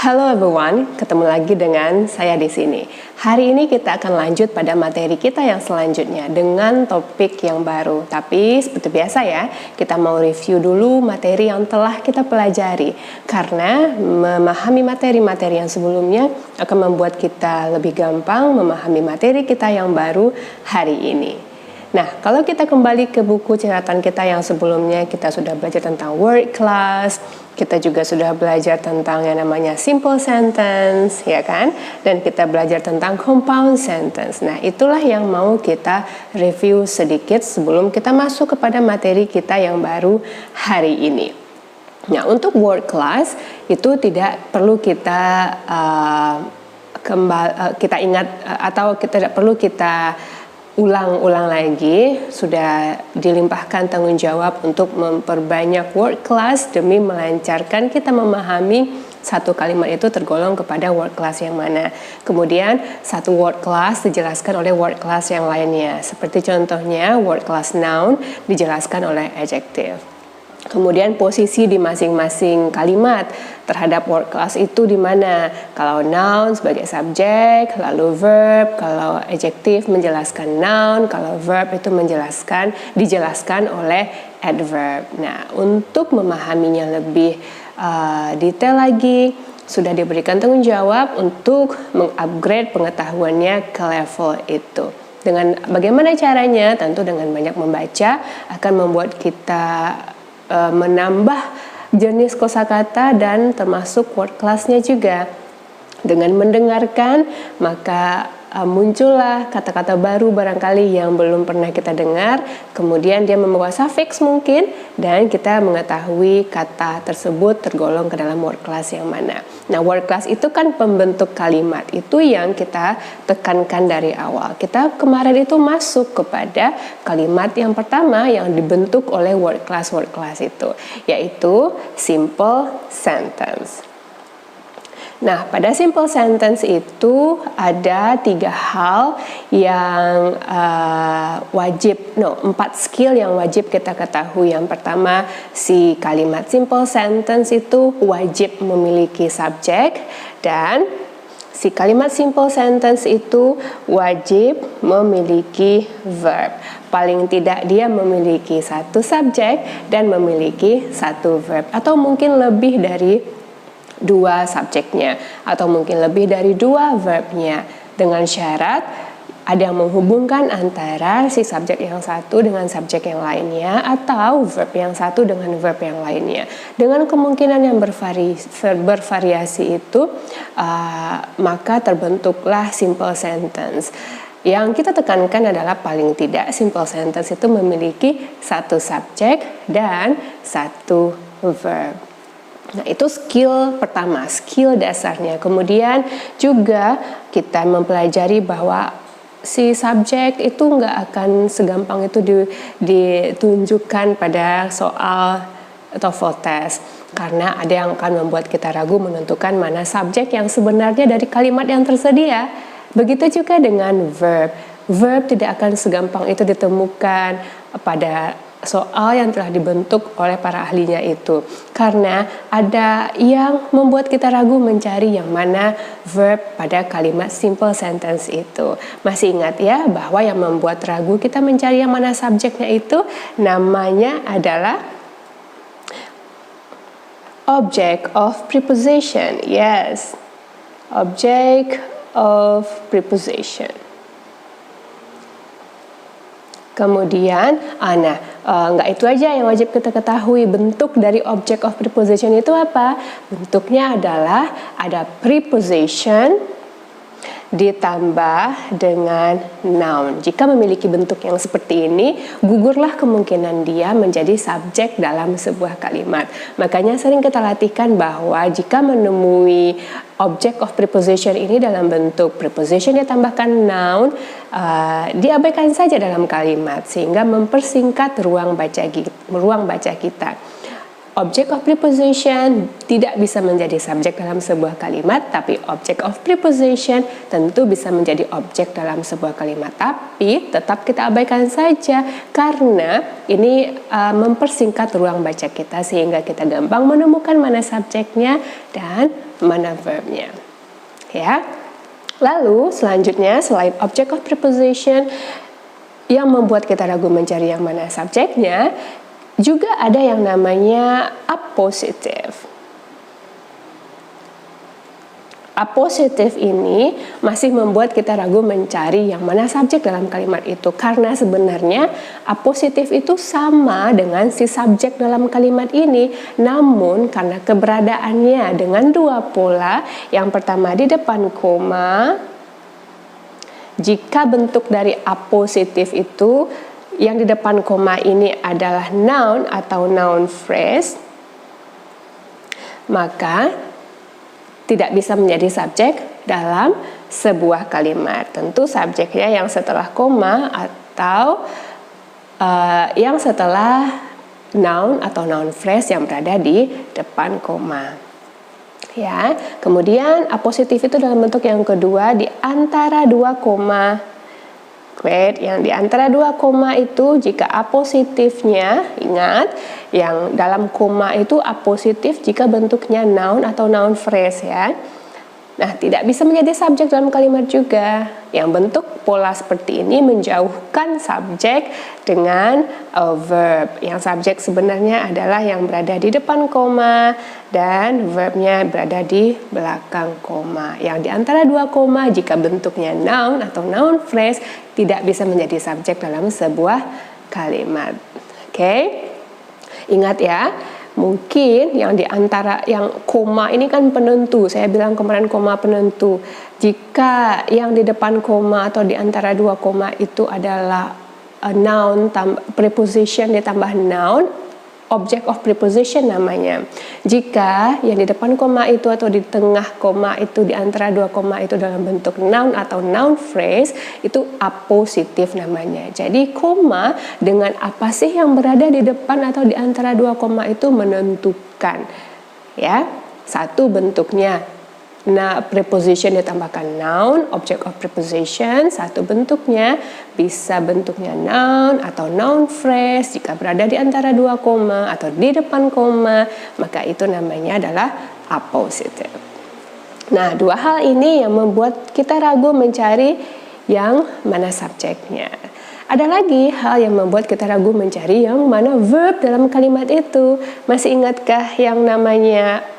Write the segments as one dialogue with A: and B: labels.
A: Halo everyone, ketemu lagi dengan saya di sini. Hari ini kita akan lanjut pada materi kita yang selanjutnya dengan topik yang baru. Tapi seperti biasa ya, kita mau review dulu materi yang telah kita pelajari. Karena memahami materi-materi yang sebelumnya akan membuat kita lebih gampang memahami materi kita yang baru hari ini. Nah, kalau kita kembali ke buku catatan kita yang sebelumnya, kita sudah belajar tentang word class, kita juga sudah belajar tentang yang namanya simple sentence, ya kan? Dan kita belajar tentang compound sentence. Nah, itulah yang mau kita review sedikit sebelum kita masuk kepada materi kita yang baru hari ini. Nah, untuk word class itu tidak perlu kita kita ingat atau tidak perlu kita ulang-ulang lagi, sudah dilimpahkan tanggung jawab untuk memperbanyak word class demi melancarkan kita memahami satu kalimat itu tergolong kepada word class yang mana. Kemudian satu word class dijelaskan oleh word class yang lainnya. Seperti contohnya word class noun dijelaskan oleh adjective. Kemudian posisi di masing-masing kalimat terhadap word class itu di mana? Kalau noun sebagai subjek, lalu verb, kalau adjective menjelaskan noun, kalau verb itu dijelaskan oleh adverb. Nah, untuk memahaminya lebih detail lagi, sudah diberikan tanggung jawab untuk mengupgrade pengetahuannya ke level itu. Dengan bagaimana caranya? Tentu dengan banyak membaca akan membuat kita menambah jenis kosakata dan termasuk word class-nya juga. Dengan mendengarkan maka muncullah kata-kata baru barangkali yang belum pernah kita dengar, kemudian dia membawa suffix mungkin, dan kita mengetahui kata tersebut tergolong ke dalam word class yang mana. Nah, word class itu kan pembentuk kalimat, itu yang kita tekankan dari awal. Kita kemarin itu masuk kepada kalimat yang pertama yang dibentuk oleh word class itu, yaitu simple sentence. Nah, pada simple sentence itu ada 3 hal yang empat skill yang wajib kita ketahui. Yang pertama, si kalimat simple sentence itu wajib memiliki subjek, dan si kalimat simple sentence itu wajib memiliki verb. Paling tidak dia memiliki satu subjek dan memiliki satu verb, atau mungkin lebih dari 2 subjeknya, atau mungkin lebih dari 2 verbnya, dengan syarat ada yang menghubungkan antara si subjek yang satu dengan subjek yang lainnya, atau verb yang satu dengan verb yang lainnya. Dengan kemungkinan yang bervariasi itu, maka terbentuklah simple sentence. Yang kita tekankan adalah paling tidak simple sentence itu memiliki satu subjek dan satu verb. Nah, itu skill pertama, skill dasarnya. Kemudian juga kita mempelajari bahwa si subjek itu nggak akan segampang itu ditunjukkan pada soal TOEFL test, karena ada yang akan membuat kita ragu menentukan mana subjek yang sebenarnya dari kalimat yang tersedia. Begitu juga dengan verb. Verb tidak akan segampang itu ditemukan pada soal yang telah dibentuk oleh para ahlinya itu, karena ada yang membuat kita ragu mencari yang mana verb pada kalimat simple sentence itu. Masih ingat ya bahwa yang membuat ragu kita mencari yang mana subjeknya itu namanya adalah object of preposition. Yes, object of preposition. Kemudian, nggak itu aja yang wajib kita ketahui. Bentuk dari object of preposition itu apa? Bentuknya adalah ada preposition ditambah dengan noun. Jika memiliki bentuk yang seperti ini, gugurlah kemungkinan dia menjadi subjek dalam sebuah kalimat. Makanya sering kita latihkan bahwa jika menemui object of preposition ini dalam bentuk preposition ditambahkan noun, diabaikan saja dalam kalimat sehingga mempersingkat ruang baca kita. object of preposition tidak bisa menjadi subjek dalam sebuah kalimat, tapi object of preposition tentu bisa menjadi objek dalam sebuah kalimat. Tapi tetap kita abaikan saja karena ini mempersingkat ruang baca kita sehingga kita gampang menemukan mana subjeknya dan mana verbnya. Ya. Lalu selanjutnya selain object of preposition yang membuat kita ragu mencari yang mana subjeknya, juga ada yang namanya appositive. Appositive ini masih membuat kita ragu mencari yang mana subjek dalam kalimat itu, karena sebenarnya appositive itu sama dengan si subjek dalam kalimat ini, namun karena keberadaannya dengan dua pola, yang pertama di depan koma, jika bentuk dari appositive itu yang di depan koma ini adalah noun atau noun phrase, maka tidak bisa menjadi subjek dalam sebuah kalimat. Tentu subjeknya yang setelah koma atau yang setelah noun atau noun phrase yang berada di depan koma. Ya, kemudian appositive itu dalam bentuk yang kedua di antara dua koma. Yang di antara dua koma itu jika apositifnya, ingat yang dalam koma itu apositif jika bentuknya noun atau noun phrase ya. Nah, tidak bisa menjadi subjek dalam kalimat juga. Yang bentuk pola seperti ini menjauhkan subjek dengan verb. Yang subjek sebenarnya adalah yang berada di depan koma dan verbnya berada di belakang koma. Yang di antara dua koma jika bentuknya noun atau noun phrase tidak bisa menjadi subjek dalam sebuah kalimat. Oke? Ingat ya. Mungkin yang di antara yang koma ini kan penentu. Saya bilang kemarin koma penentu. Jika yang di depan koma atau di antara dua koma itu adalah noun preposition ditambah noun, object of preposition namanya. Jika yang di depan koma itu atau di tengah koma itu di antara dua koma itu dalam bentuk noun atau noun phrase, itu appositif namanya. Jadi koma dengan apa sih yang berada di depan atau di antara dua koma itu menentukan. Ya, satu bentuknya preposition ditambahkan noun, object of preposition. Satu bentuknya bisa bentuknya noun atau noun phrase jika berada di antara dua koma atau di depan koma, maka itu namanya adalah appositive. Nah, dua hal ini yang membuat kita ragu mencari yang mana subjeknya. Ada lagi hal yang membuat kita ragu mencari yang mana verb dalam kalimat itu. Masih ingatkah yang namanya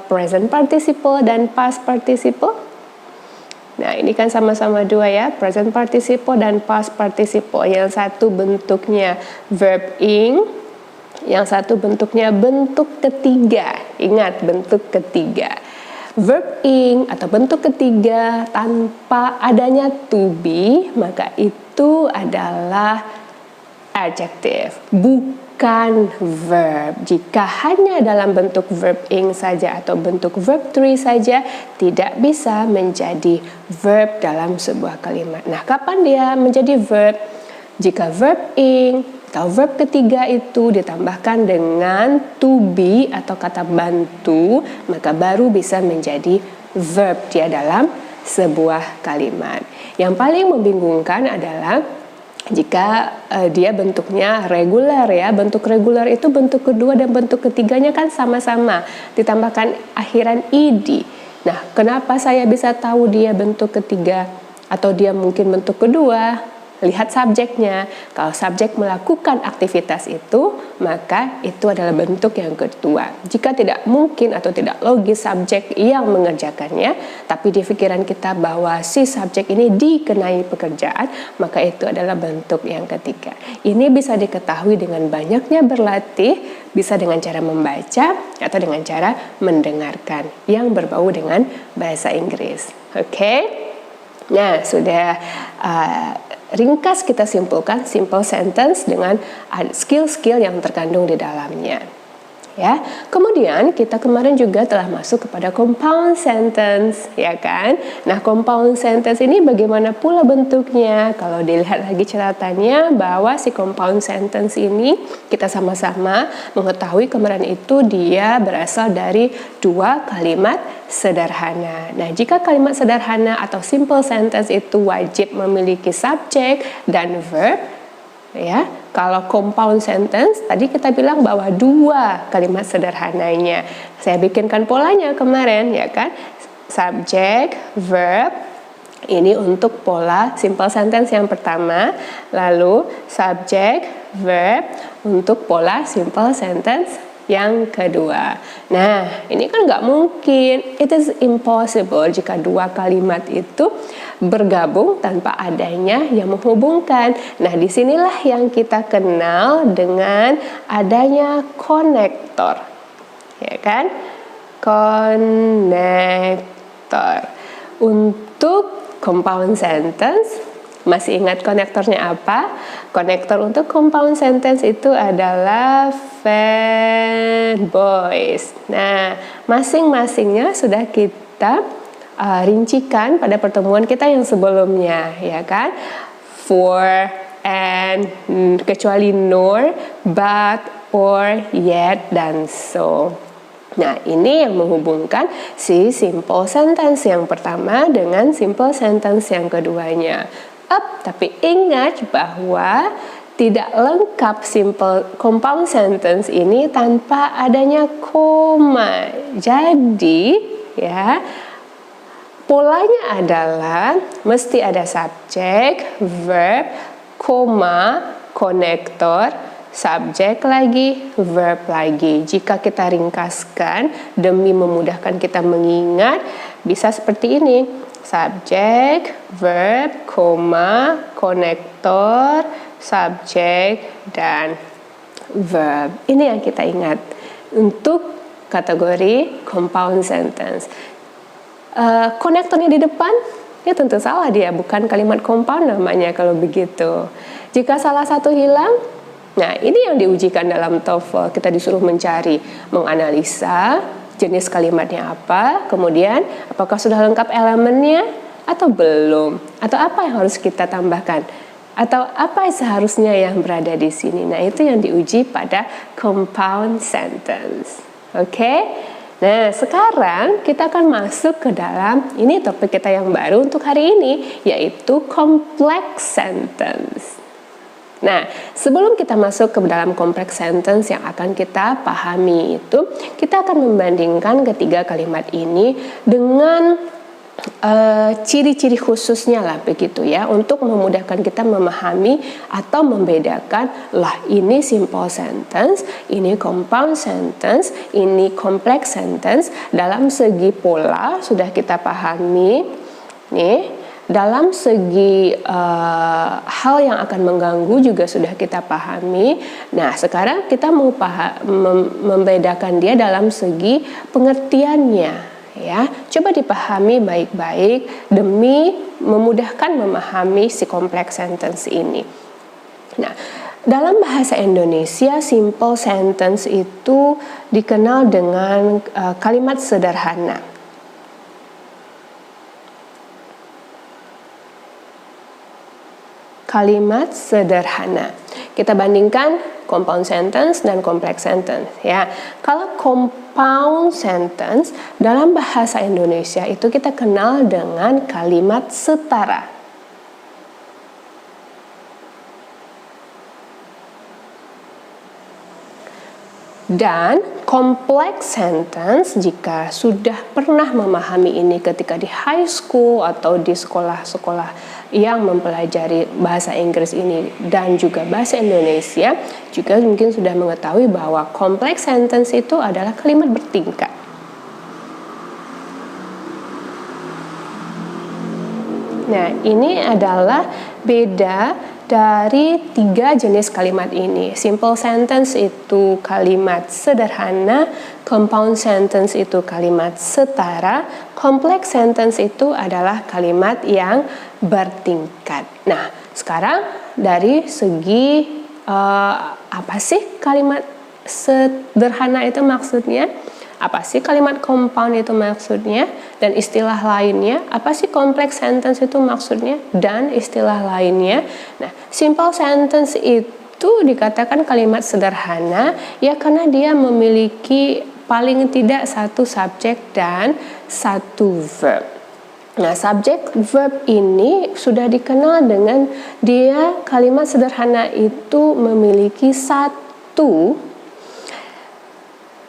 A: present participle dan past participle? Nah, ini kan sama-sama dua ya, present participle dan past participle. Yang satu bentuknya verb ing, yang satu bentuknya bentuk ketiga. Ingat, bentuk ketiga. Verb ing atau bentuk ketiga tanpa adanya to be, maka itu adalah adjective, bukan verb. Jika hanya dalam bentuk verb ing saja atau bentuk verb 3 saja, tidak bisa menjadi verb dalam sebuah kalimat. Nah, kapan dia menjadi verb? Jika verb ing atau verb ketiga itu ditambahkan dengan to be atau kata bantu, maka baru bisa menjadi verb dia dalam sebuah kalimat. Yang paling membingungkan adalah jika dia bentuknya reguler ya. Bentuk reguler itu bentuk kedua dan bentuk ketiganya kan sama-sama ditambahkan akhiran ed. Nah, kenapa saya bisa tahu dia bentuk ketiga atau dia mungkin bentuk kedua? Lihat subjeknya. Kalau subjek melakukan aktivitas itu, maka itu adalah bentuk yang kedua. Jika tidak mungkin atau tidak logis subjek yang mengerjakannya, tapi di pikiran kita bahwa si subjek ini dikenai pekerjaan, maka itu adalah bentuk yang ketiga. Ini bisa diketahui dengan banyaknya berlatih, bisa dengan cara membaca atau dengan cara mendengarkan yang berbau dengan bahasa Inggris. Oke? Nah, sudah ringkas kita simpulkan simple sentence dengan skill-skill yang terkandung di dalamnya. Ya, kemudian kita kemarin juga telah masuk kepada compound sentence, ya kan? Nah, compound sentence ini bagaimana pula bentuknya? Kalau dilihat lagi catatannya bahwa si compound sentence ini kita sama-sama mengetahui kemarin itu dia berasal dari dua kalimat sederhana. Nah, jika kalimat sederhana atau simple sentence itu wajib memiliki subjek dan verb, ya. Kalau compound sentence tadi kita bilang bahwa dua kalimat sederhananya. Saya bikinkan polanya kemarin, ya kan? Subjek, verb. Ini untuk pola simple sentence yang pertama, lalu subjek, verb untuk pola simple sentence yang kedua. Nah, ini kan nggak mungkin. It is impossible jika dua kalimat itu bergabung tanpa adanya yang menghubungkan. Nah, disinilah yang kita kenal dengan adanya konektor, ya kan? Konektor. Untuk compound sentence, masih ingat konektornya apa? Konektor untuk compound sentence itu adalah verb voice. Nah, masing-masingnya sudah kita rincikan pada pertemuan kita yang sebelumnya, ya kan? For, and, kecuali nor, but, or, yet, dan so. Nah, ini yang menghubungkan si simple sentence yang pertama dengan simple sentence yang keduanya. Tapi ingat bahwa tidak lengkap simple compound sentence ini tanpa adanya koma. Jadi, ya, polanya adalah mesti ada subjek, verb, koma, konektor, subjek lagi, verb lagi. Jika kita ringkaskan demi memudahkan kita mengingat, bisa seperti ini. Subjek, verb, koma, konektor, subjek, dan verb. Ini yang kita ingat untuk kategori compound sentence. Konektornya di depan, ya tentu salah dia, bukan kalimat compound namanya kalau begitu. Jika salah satu hilang, nah ini yang diujikan dalam TOEFL. Kita disuruh mencari, menganalisa jenis kalimatnya apa, kemudian apakah sudah lengkap elemennya atau belum, atau apa yang harus kita tambahkan, atau apa seharusnya yang berada di sini. Nah, itu yang diuji pada compound sentence. Oke? Nah, sekarang kita akan masuk ke dalam ini topik kita yang baru untuk hari ini, yaitu complex sentence. Nah, sebelum kita masuk ke dalam complex sentence yang akan kita pahami itu, kita akan membandingkan ketiga kalimat ini dengan ciri-ciri khususnya lah begitu ya, untuk memudahkan kita memahami atau membedakan lah ini simple sentence, ini compound sentence, ini complex sentence. Dalam segi pola sudah kita pahami nih. Dalam segi hal yang akan mengganggu juga sudah kita pahami. Nah, sekarang kita mau membedakan dia dalam segi pengertiannya, ya. Coba dipahami baik-baik demi memudahkan memahami si complex sentence ini. Nah, dalam bahasa Indonesia simple sentence itu dikenal dengan kalimat sederhana. Kalimat sederhana. Kita bandingkan compound sentence dan complex sentence, ya. Kalau compound sentence dalam bahasa Indonesia itu kita kenal dengan kalimat setara. Dan complex sentence, jika sudah pernah memahami ini ketika di high school atau di sekolah-sekolah yang mempelajari bahasa Inggris ini dan juga bahasa Indonesia, juga mungkin sudah mengetahui bahwa complex sentence itu adalah kalimat bertingkat. Nah, ini adalah beda dari tiga jenis kalimat ini. Simple sentence itu kalimat sederhana, compound sentence itu kalimat setara, complex sentence itu adalah kalimat yang bertingkat. Nah, sekarang dari segi apa sih kalimat sederhana itu maksudnya? Apa sih kalimat compound itu maksudnya? Dan istilah lainnya, apa sih complex sentence itu maksudnya? Dan istilah lainnya. Nah, simple sentence itu dikatakan kalimat sederhana ya karena dia memiliki paling tidak satu subjek dan satu verb. Nah, subjek verb ini sudah dikenal dengan dia kalimat sederhana itu memiliki satu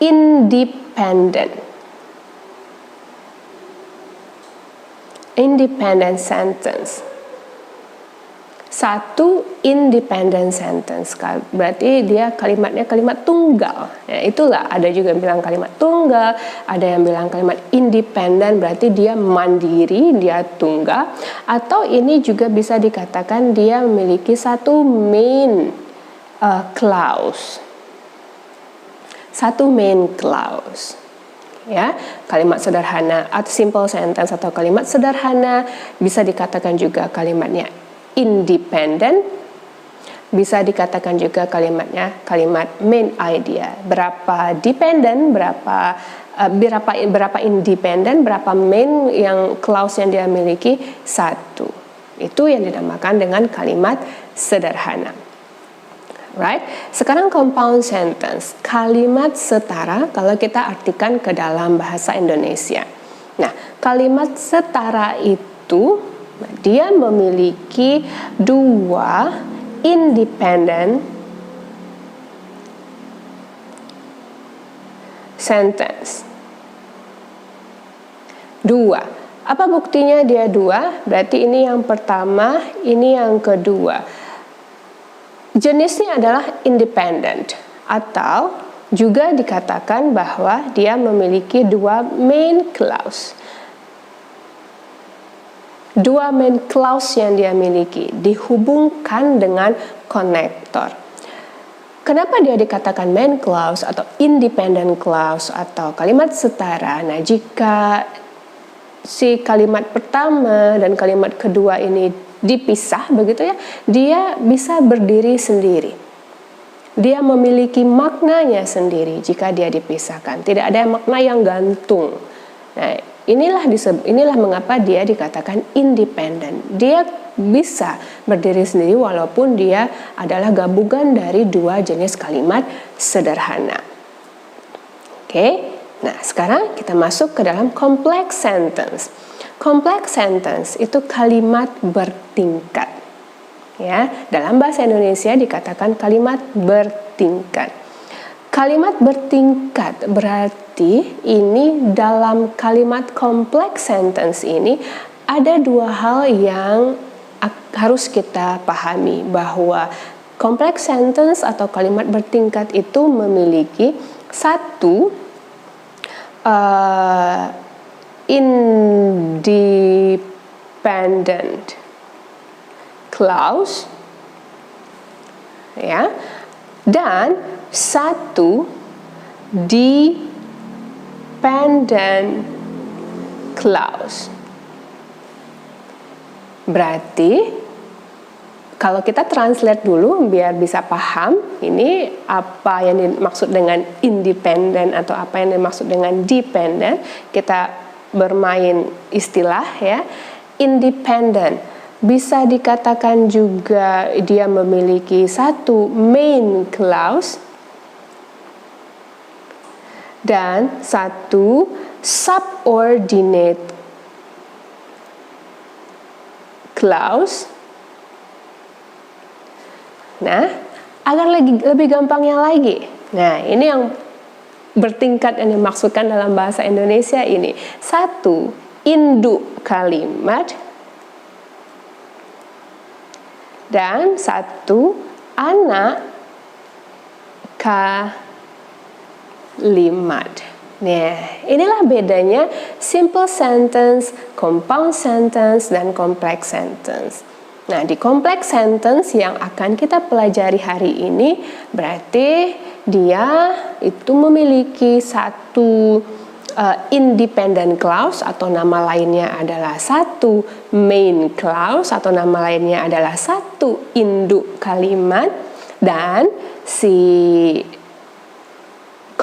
A: independent sentence. Satu independent sentence, berarti dia kalimatnya kalimat tunggal. Nah, itulah ada juga yang bilang kalimat tunggal, ada yang bilang kalimat independent, berarti dia mandiri, dia tunggal. Atau ini juga bisa dikatakan dia memiliki satu main clause. Satu main clause. Ya, kalimat sederhana atau simple sentence atau kalimat sederhana bisa dikatakan juga kalimatnya independent, bisa dikatakan juga kalimatnya kalimat main idea. Berapa dependent, berapa independent, berapa main yang clause yang dia miliki? Satu. Itu yang dinamakan dengan kalimat sederhana. Right? Sekarang compound sentence, kalimat setara kalau kita artikan ke dalam bahasa Indonesia. Nah, kalimat setara itu dia memiliki dua independent sentence. Dua. Apa buktinya dia dua? Berarti ini yang pertama, ini yang kedua. Jenisnya adalah independent atau juga dikatakan bahwa dia memiliki dua main clause. Dua main clause yang dia miliki dihubungkan dengan konektor. Kenapa dia dikatakan main clause atau independent clause atau kalimat setara? Nah, jika si kalimat pertama dan kalimat kedua ini dipisah begitu ya, dia bisa berdiri sendiri. Dia memiliki maknanya sendiri jika dia dipisahkan. Tidak ada makna yang gantung. Nah, Inilah mengapa dia dikatakan independent. Dia bisa berdiri sendiri walaupun dia adalah gabungan dari dua jenis kalimat sederhana. Oke, nah sekarang kita masuk ke dalam complex sentence. Complex sentence itu kalimat bertingkat. Ya, dalam bahasa Indonesia dikatakan kalimat bertingkat. Kalimat bertingkat berarti ini dalam kalimat complex sentence ini ada dua hal yang harus kita pahami, bahwa complex sentence atau kalimat bertingkat itu memiliki satu independent clause, ya, dan satu dependent clause. Berarti kalau kita translate dulu biar bisa paham ini apa yang dimaksud dengan independent atau apa yang dimaksud dengan dependent, kita bermain istilah ya. Independent bisa dikatakan juga dia memiliki satu main clause dan satu subordinate clause. Nah, agar lebih gampangnya lagi. Nah, ini yang bertingkat yang dimaksudkan dalam bahasa Indonesia ini. Satu, induk kalimat. Dan satu, anak kalimat. Nah, inilah bedanya simple sentence, compound sentence, dan complex sentence. Nah, di complex sentence yang akan kita pelajari hari ini, berarti dia itu memiliki satu independent clause atau nama lainnya adalah satu main clause atau nama lainnya adalah satu induk kalimat, dan si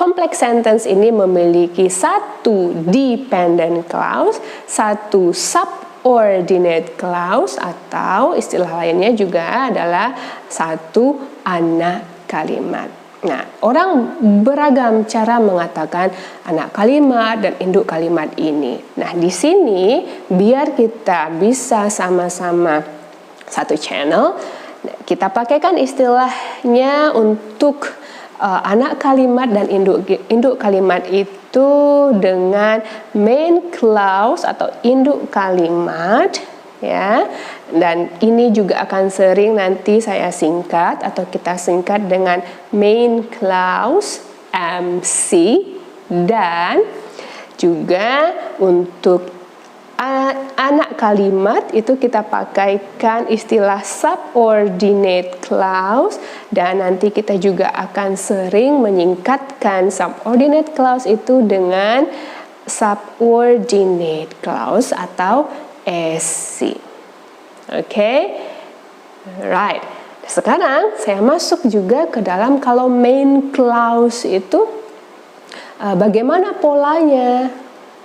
A: Complex sentence ini memiliki satu dependent clause, satu subordinate clause, atau istilah lainnya juga adalah satu anak kalimat. Nah, orang beragam cara mengatakan anak kalimat dan induk kalimat ini. Nah, di sini biar kita bisa sama-sama satu channel, kita pakaikan istilahnya untuk anak kalimat dan induk kalimat itu dengan main clause atau induk kalimat, ya. Dan ini juga akan sering nanti saya singkat atau kita singkat dengan main clause MC, dan juga untuk anak kalimat itu kita pakaikan istilah subordinate clause, dan nanti kita juga akan sering menyingkatkan subordinate clause itu dengan subordinate clause atau SC. Oke? Right. Sekarang saya masuk juga ke dalam kalau main clause itu bagaimana polanya.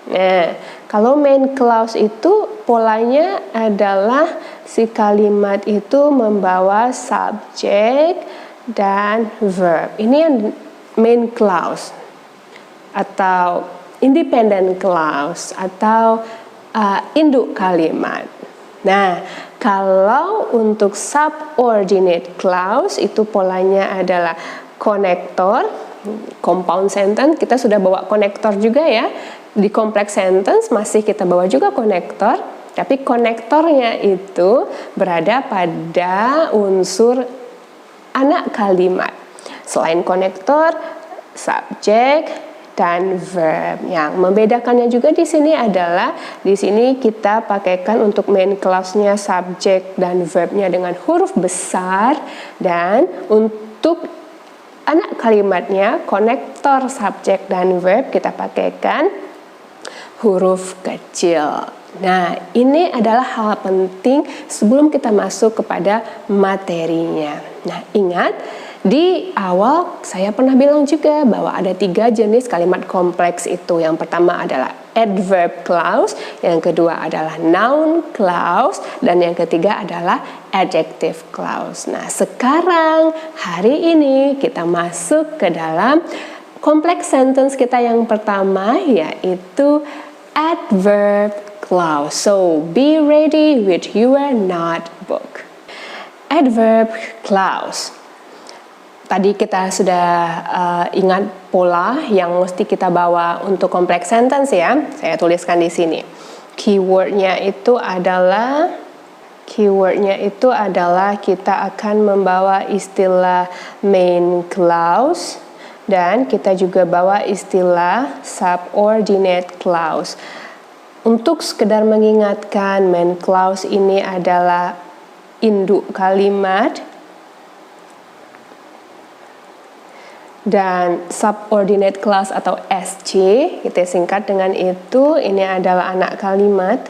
A: Nah, kalau main clause itu polanya adalah si kalimat itu membawa subjek dan verb. Ini yang main clause atau independent clause atau induk kalimat. Nah, kalau untuk subordinate clause itu polanya adalah konektor, compound sentence kita sudah bawa konektor juga ya. Di complex sentence masih kita bawa juga konektor, tapi konektornya itu berada pada unsur anak kalimat. Selain konektor, subjek dan verb. Yang membedakannya juga di sini adalah di sini kita pakaikan untuk main clause-nya subjek dan verbnya dengan huruf besar, dan untuk anak kalimatnya konektor subjek dan verb kita pakaikan huruf kecil. Nah, ini adalah hal penting sebelum kita masuk kepada materinya. Nah, ingat di awal saya pernah bilang juga bahwa ada 3 jenis kalimat kompleks itu. Yang pertama adalah adverb clause, yang kedua adalah noun clause, dan yang ketiga adalah adjective clause. Nah, sekarang hari ini kita masuk ke dalam complex sentence kita yang pertama, yaitu adverb clause. So, be ready with your notebook. Adverb clause. Tadi kita sudah ingat pola yang mesti kita bawa untuk complex sentence ya. Saya tuliskan di sini. Keywordnya itu adalah kita akan membawa istilah main clause, dan kita juga bawa istilah subordinate clause. Untuk sekedar mengingatkan, main clause ini adalah induk kalimat, dan subordinate clause atau SC, kita singkat dengan itu, ini adalah anak kalimat.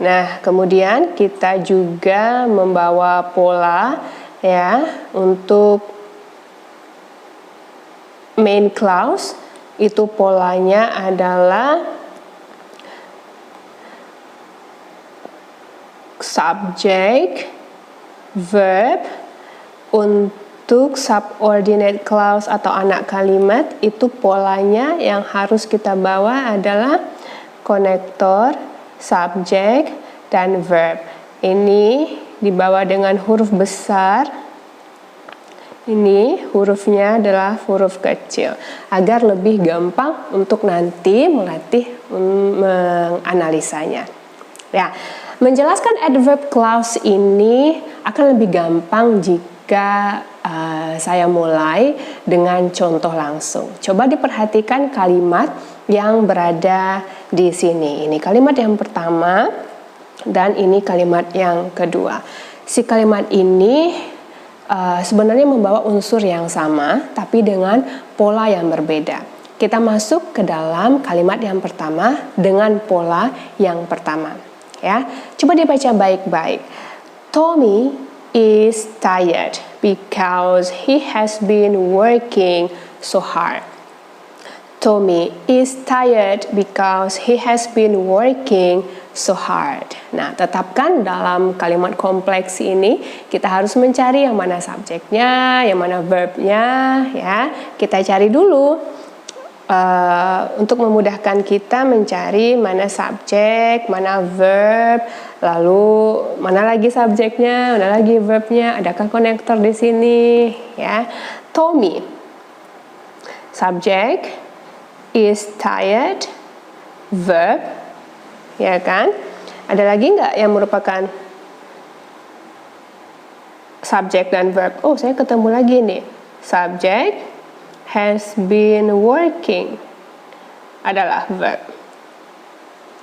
A: Nah, kemudian kita juga membawa pola ya untuk main clause, itu polanya adalah subjek, verb. Untuk subordinate clause atau anak kalimat itu polanya yang harus kita bawa adalah konektor, subjek, dan verb. Ini dibawa dengan huruf besar. Ini hurufnya adalah huruf kecil agar lebih gampang untuk nanti melatih menganalisanya. Ya, menjelaskan adverb clause ini akan lebih gampang jika saya mulai dengan contoh langsung. Coba diperhatikan kalimat yang berada di sini. Ini kalimat yang pertama dan ini kalimat yang kedua. Si kalimat ini sebenarnya membawa unsur yang sama tapi dengan pola yang berbeda. Kita masuk ke dalam kalimat yang pertama dengan pola yang pertama. Ya, coba dibaca baik-baik. Tommy is tired because he has been working so hard. Tommy is tired because he has been working so hard. Nah, tetapkan dalam kalimat kompleks ini kita harus mencari yang mana subjeknya, yang mana verbnya, ya. Kita cari dulu untuk memudahkan kita mencari mana subjek, mana verb, lalu mana lagi subjeknya, mana lagi verbnya, adakah konektor di sini, ya. Tommy, subjek, is tired, verb, ya kan? Ada lagi nggak yang merupakan subjek dan verb? Oh, saya ketemu lagi nih. Subject has been working adalah verb,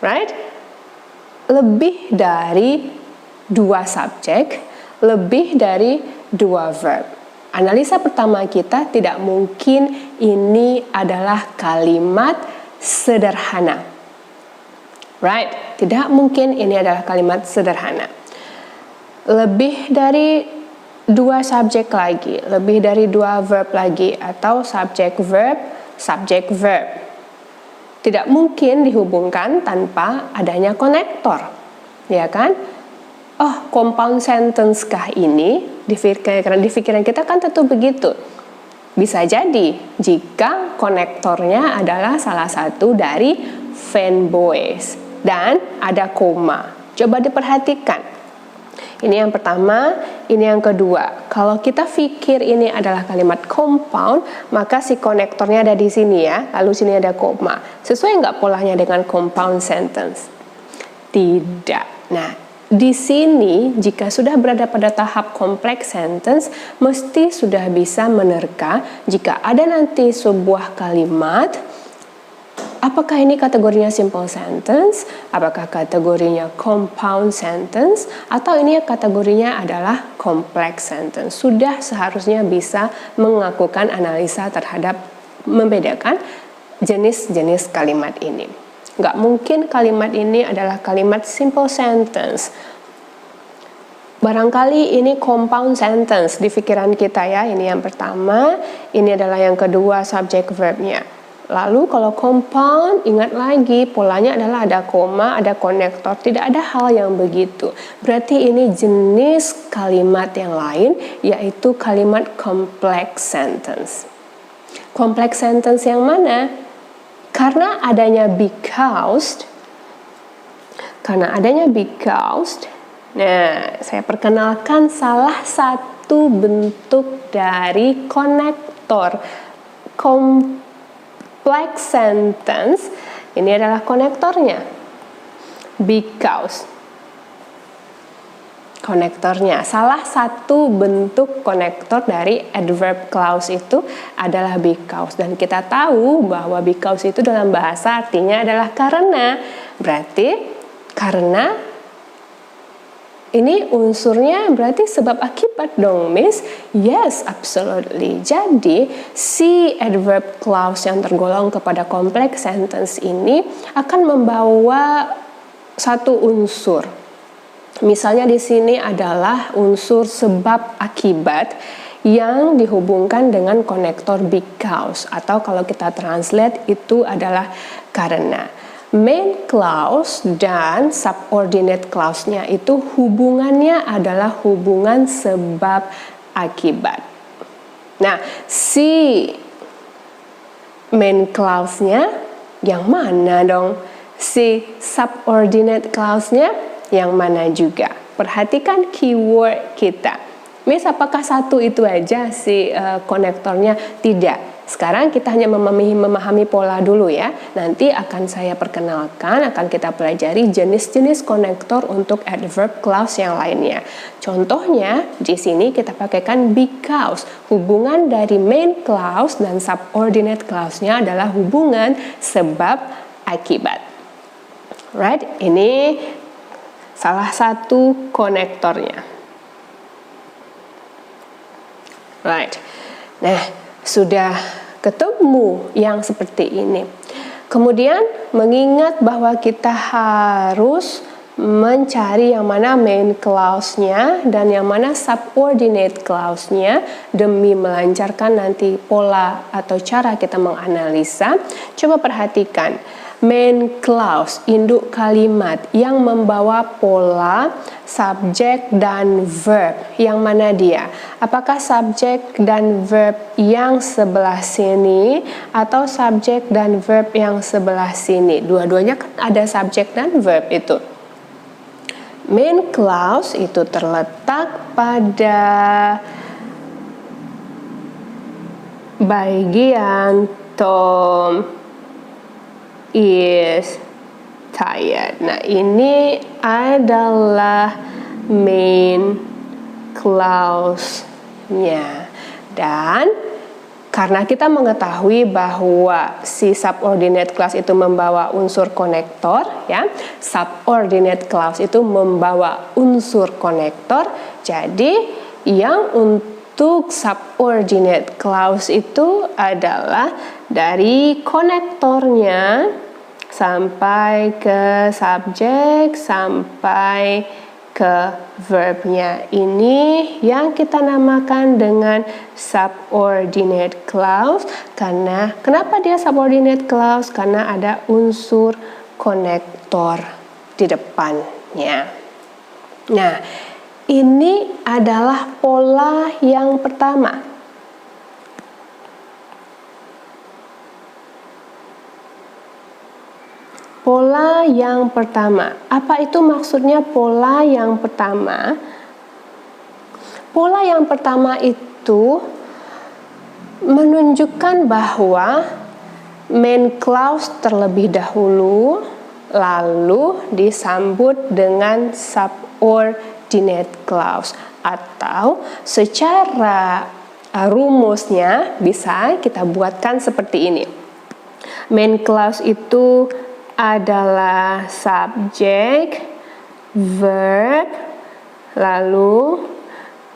A: right? Lebih dari 2 subjek, lebih dari 2 verb. Analisa pertama kita tidak mungkin ini adalah kalimat sederhana. Right? Tidak mungkin ini adalah kalimat sederhana. Lebih dari 2 subjek lagi, lebih dari 2 verb lagi, atau subjek verb. Tidak mungkin dihubungkan tanpa adanya konektor. Ya kan? Oh, compound sentence kah ini? Di pikiran kita kan tentu begitu. Bisa jadi jika konektornya adalah salah satu dari fanboys dan ada koma. Coba diperhatikan. Ini yang pertama, ini yang kedua. Kalau kita pikir ini adalah kalimat compound, maka si konektornya ada di sini ya. Lalu sini ada koma. Sesuai nggak polanya dengan compound sentence? Tidak. Nah, di sini jika sudah berada pada tahap complex sentence, mesti sudah bisa menerka jika ada nanti sebuah kalimat, apakah ini kategorinya simple sentence, apakah kategorinya compound sentence, atau ini kategorinya adalah complex sentence. Sudah seharusnya bisa melakukan analisa terhadap membedakan jenis-jenis kalimat ini. Nggak mungkin kalimat ini adalah kalimat simple sentence. Barangkali ini compound sentence di pikiran kita ya. Ini yang pertama, ini adalah yang kedua subjek verbnya. Lalu kalau compound, ingat lagi polanya adalah ada koma, ada konektor. Tidak ada hal yang begitu. Berarti ini jenis kalimat yang lain, yaitu kalimat complex sentence. Complex sentence yang mana? Karena adanya because, nah, saya perkenalkan salah satu bentuk dari konektor. Complex sentence, ini adalah konektornya. Because. Konektornya. Salah satu bentuk konektor dari adverb clause itu adalah because. Dan kita tahu bahwa because itu dalam bahasa artinya adalah karena. Berarti karena ini unsurnya berarti sebab akibat dong, Miss. Yes, absolutely. Jadi si adverb clause yang tergolong kepada complex sentence ini akan membawa satu unsur. Misalnya di sini adalah unsur sebab akibat yang dihubungkan dengan konektor because, atau kalau kita translate itu adalah karena. Main clause dan subordinate clause-nya itu hubungannya adalah hubungan sebab akibat. Nah, si main clause-nya yang mana dong? Si subordinate clause-nya yang mana juga? Perhatikan keyword kita. Miss, apakah satu itu aja si konektornya? Tidak. Sekarang kita hanya memahami pola dulu ya. Nanti akan saya perkenalkan, akan kita pelajari jenis-jenis konektor untuk adverb clause yang lainnya. Contohnya di sini kita pakaikan because. Hubungan dari main clause dan subordinate clause-nya adalah hubungan sebab akibat. Right? Ini salah satu konektornya. Right. Nah, sudah ketemu yang seperti ini. Kemudian mengingat bahwa kita harus mencari yang mana main clause-nya dan yang mana subordinate clause-nya demi melancarkan nanti pola atau cara kita menganalisa. Coba perhatikan, main clause, induk kalimat yang membawa pola subjek dan verb. Yang mana dia? Apakah subjek dan verb yang sebelah sini atau subjek dan verb yang sebelah sini? Dua-duanya kan ada subjek dan verb itu. Main clause itu terletak pada bagian Tom is tired. Nah, ini adalah main clause-nya. Dan karena kita mengetahui bahwa si subordinate clause itu membawa unsur konektor, ya, subordinate clause itu membawa unsur konektor. Jadi yang untuk subordinate clause itu adalah dari konektornya sampai ke subjek sampai ke verbnya, ini yang kita namakan dengan subordinate clause. Karena kenapa dia subordinate clause? Karena ada unsur konektor di depannya. Nah, ini adalah pola yang pertama. Pola yang pertama. Apa itu maksudnya pola yang pertama? Pola yang pertama itu menunjukkan bahwa main clause terlebih dahulu, lalu disambut dengan subordinate clause. Atau secara rumusnya bisa kita buatkan seperti ini. Main clause itu adalah subjek, verb, lalu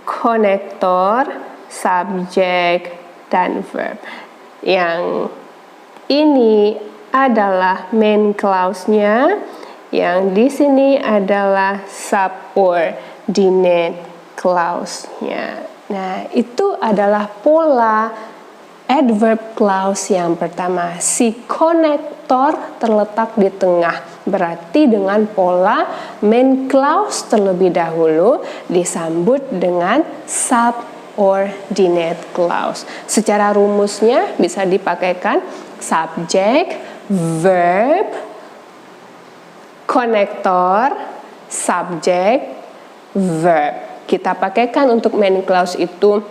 A: konektor, subjek, dan verb. Yang ini adalah main clause-nya, yang di sini adalah subordinate clause-nya. Nah, itu adalah pola adverb clause yang pertama. Si konektor terletak di tengah. Berarti dengan pola main clause terlebih dahulu disambut dengan subordinate clause. Secara rumusnya bisa dipakaikan subjek, verb, konektor, subjek, verb. Kita pakaikan untuk main clause itu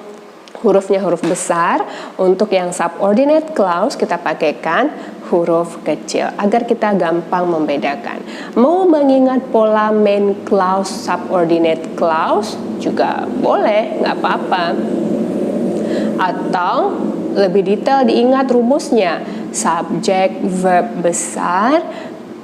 A: hurufnya huruf besar. Untuk yang subordinate clause kita pakaikan huruf kecil agar kita gampang membedakan. Mau mengingat pola main clause, subordinate clause juga boleh, nggak apa-apa. Atau lebih detail diingat rumusnya, subjek verb besar,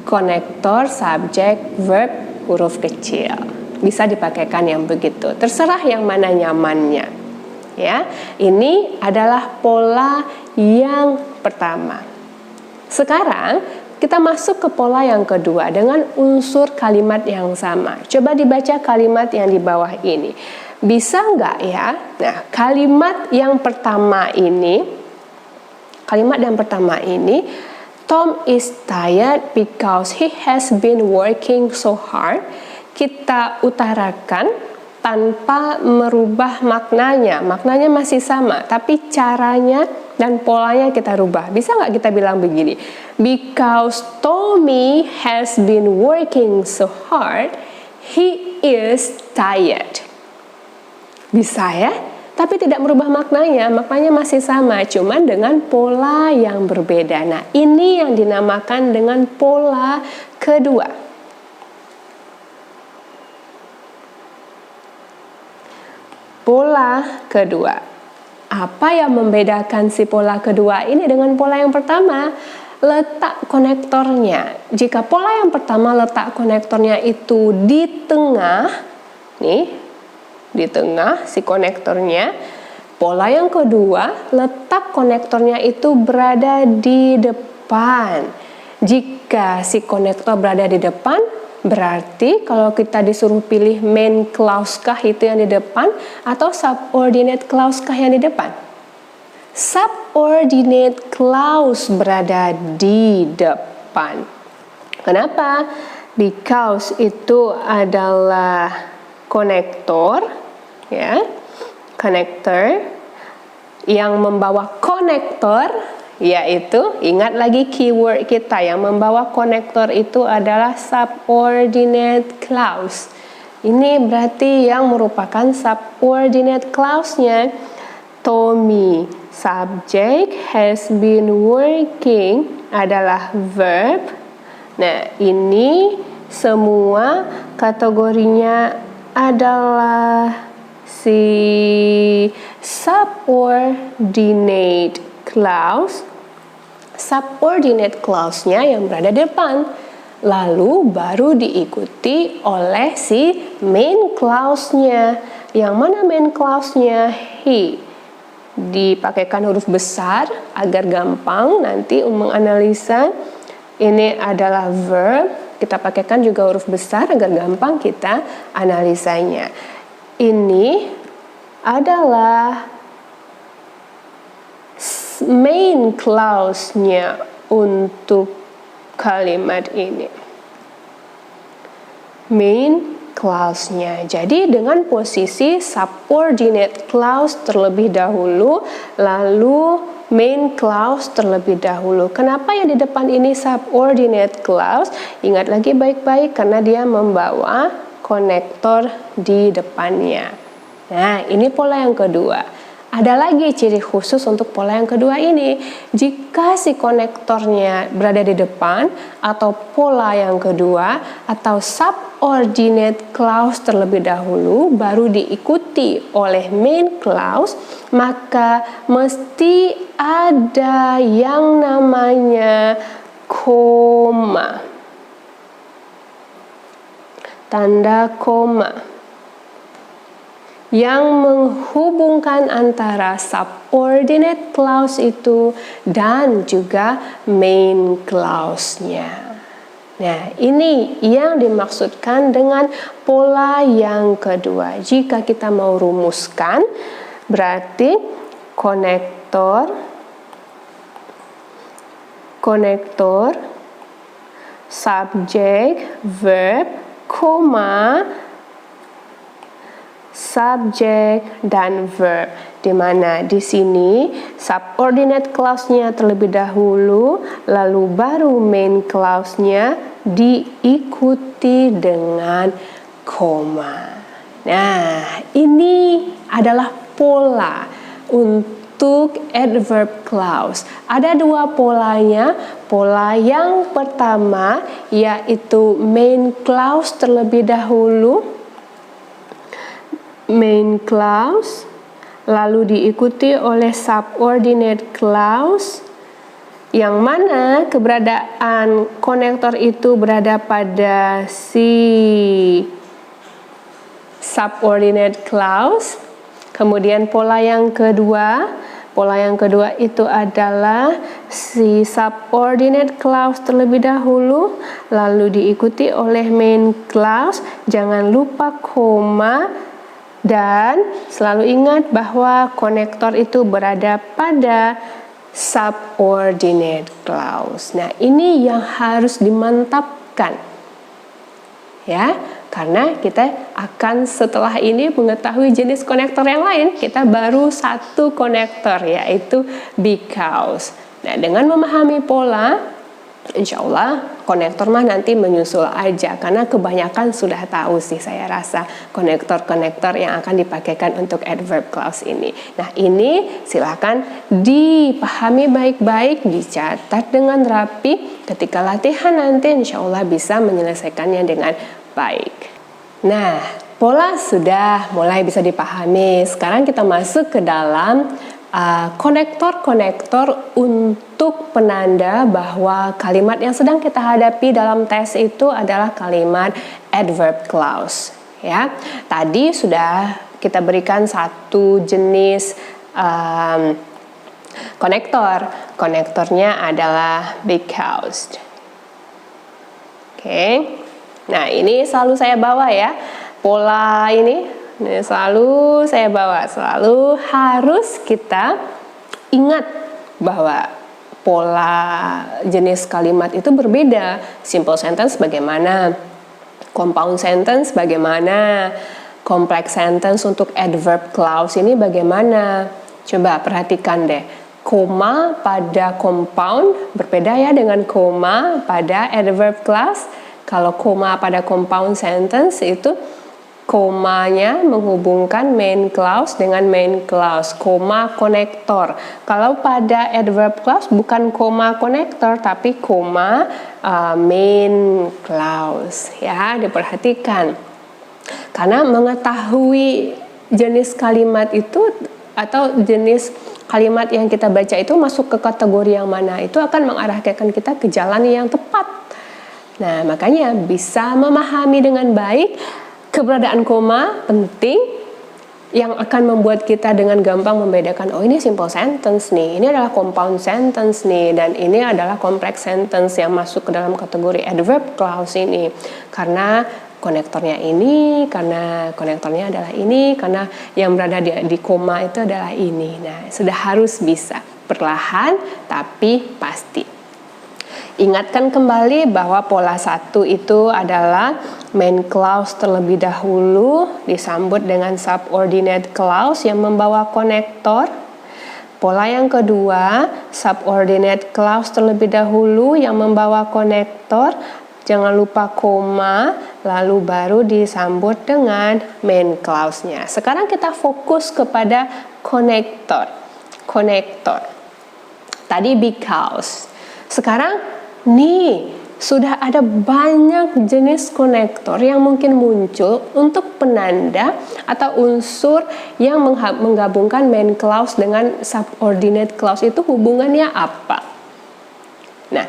A: konektor subjek verb huruf kecil. Bisa dipakaikan yang begitu. Terserah yang mana nyamannya. Ya, ini adalah pola yang pertama. Sekarang kita masuk ke pola yang kedua dengan unsur kalimat yang sama. Coba dibaca kalimat yang di bawah ini. Bisa nggak ya? Nah, kalimat yang pertama ini, Tom is tired because he has been working so hard. Kita utarakan tanpa merubah maknanya. Maknanya masih sama, tapi caranya dan polanya kita rubah. Bisa nggak kita bilang begini? Because Tommy has been working so hard, he is tired. Bisa ya? Tapi tidak merubah maknanya. Maknanya masih sama, cuman dengan pola yang berbeda. Nah, ini yang dinamakan dengan pola kedua. Pola kedua. Apa yang membedakan si pola kedua ini dengan pola yang pertama? Letak konektornya. Jika pola yang pertama letak konektornya itu di tengah, nih, di tengah si konektornya. Pola yang kedua, letak konektornya itu berada di depan. Jika si konektor berada di depan, Berarti kalau kita disuruh pilih main clause kah itu yang di depan atau subordinate clause kah yang di depan? Subordinate clause berada di depan. Kenapa? Because itu adalah konektor, ya, konektor yang membawa konektor, yaitu ingat lagi keyword kita yang membawa konektor itu adalah subordinate clause. Ini berarti yang merupakan subordinate clause-nya. Tommy, subject, has been working adalah verb. Nah, ini semua kategorinya adalah si subordinate clause. Subordinate clause-nya yang berada di depan. Lalu baru diikuti oleh si main clause-nya. Yang mana main clause-nya? He. Dipakaikan huruf besar agar gampang nanti menganalisa. Ini adalah verb, kita pakaikan juga huruf besar agar gampang kita analisanya. Ini adalah main clause-nya untuk kalimat ini. Main clause-nya. Jadi dengan posisi subordinate clause terlebih dahulu, lalu main clause terlebih dahulu. Kenapa yang di depan ini subordinate clause? Ingat lagi baik-baik karena dia membawa konektor di depannya. Nah, ini pola yang kedua. Ada lagi ciri khusus untuk pola yang kedua ini. Jika si konektornya berada di depan atau pola yang kedua atau subordinate clause terlebih dahulu baru diikuti oleh main clause, maka mesti ada yang namanya koma. Tanda koma yang menghubungkan antara subordinate clause itu dan juga main clause-nya. Nah, ini yang dimaksudkan dengan pola yang kedua. Jika kita mau rumuskan, berarti konektor, subjek, verb, koma, subjek dan verb, di mana di sini subordinate clause-nya terlebih dahulu, lalu baru main clause-nya diikuti dengan koma. Nah, ini adalah pola untuk adverb clause. Ada dua polanya. Pola yang pertama yaitu main clause terlebih dahulu, main clause, lalu diikuti oleh subordinate clause, yang mana keberadaan konektor itu berada pada si subordinate clause. Kemudian pola yang kedua itu adalah si subordinate clause terlebih dahulu, lalu diikuti oleh main clause. Jangan lupa koma. Dan selalu ingat bahwa konektor itu berada pada subordinate clause. Nah, ini yang harus dimantapkan. Ya, karena kita akan setelah ini mengetahui jenis konektor yang lain, kita baru satu konektor yaitu because. Nah, dengan memahami pola, insya Allah konektor mah nanti menyusul aja karena kebanyakan sudah tahu sih saya rasa konektor-konektor yang akan dipakaikan untuk adverb clause ini. Nah, ini silakan dipahami baik-baik, dicatat dengan rapi. Ketika latihan nanti insya Allah bisa menyelesaikannya dengan baik. Nah, pola sudah mulai bisa dipahami. Sekarang kita masuk ke dalam konektor-konektor untuk penanda bahwa kalimat yang sedang kita hadapi dalam tes itu adalah kalimat adverb clause. Ya, tadi sudah kita berikan satu jenis konektor. Konektornya adalah because. Oke. Nah, ini selalu saya bawa ya. Pola ini selalu saya bawa. Selalu harus kita ingat bahwa pola jenis kalimat itu berbeda. Simple sentence bagaimana? Compound sentence bagaimana? Complex sentence untuk adverb clause ini bagaimana? Coba perhatikan deh. Koma pada compound berbeda ya dengan koma pada adverb clause. Kalau koma pada compound sentence itu komanya menghubungkan main clause dengan main clause, koma konektor. Kalau pada adverb clause bukan koma konektor tapi koma main clause ya, diperhatikan. Karena mengetahui jenis kalimat itu atau jenis kalimat yang kita baca itu masuk ke kategori yang mana, itu akan mengarahkan kita ke jalan yang tepat. Nah, makanya bisa memahami dengan baik keberadaan koma penting yang akan membuat kita dengan gampang membedakan, oh ini simple sentence nih, ini adalah compound sentence nih, dan ini adalah complex sentence yang masuk ke dalam kategori adverb clause ini. Karena konektornya ini, karena konektornya adalah ini, karena yang berada di koma itu adalah ini. Nah, sudah harus bisa perlahan tapi pasti. Ingatkan kembali bahwa pola 1 itu adalah main clause terlebih dahulu disambut dengan subordinate clause yang membawa konektor. Pola yang kedua, subordinate clause terlebih dahulu yang membawa konektor. Jangan lupa koma, lalu baru disambut dengan main clause-nya. Sekarang kita fokus kepada konektor. Konektor. Tadi because. Sekarang nih, sudah ada banyak jenis konektor yang mungkin muncul untuk penanda atau unsur yang menggabungkan main clause dengan subordinate clause itu hubungannya apa? Nah,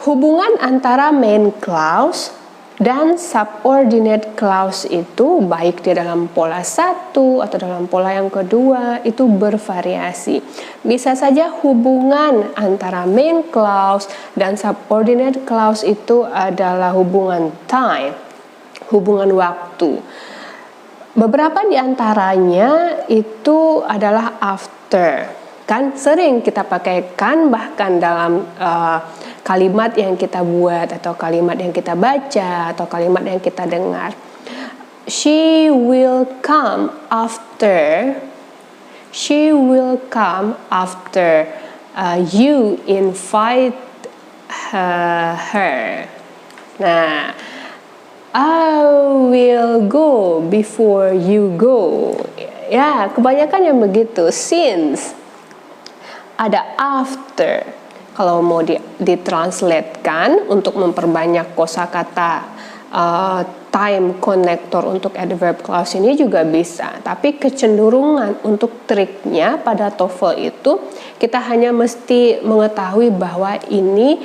A: hubungan antara main clause dan subordinate clause itu baik di dalam pola 1 atau dalam pola yang kedua itu bervariasi. Bisa saja hubungan antara main clause dan subordinate clause itu adalah hubungan time, hubungan waktu. Beberapa di antaranya itu adalah after. Kan sering kita pakaikan bahkan dalam kalimat yang kita buat atau kalimat yang kita baca atau kalimat yang kita dengar. She will come after. She will come after you invite her. Nah, I will go before you go. Ya, kebanyakan yang begitu. Since ada after. Kalau mau ditranslatekan untuk memperbanyak kosakata time connector untuk adverb clause ini juga bisa. Tapi kecenderungan untuk triknya pada TOEFL itu kita hanya mesti mengetahui bahwa ini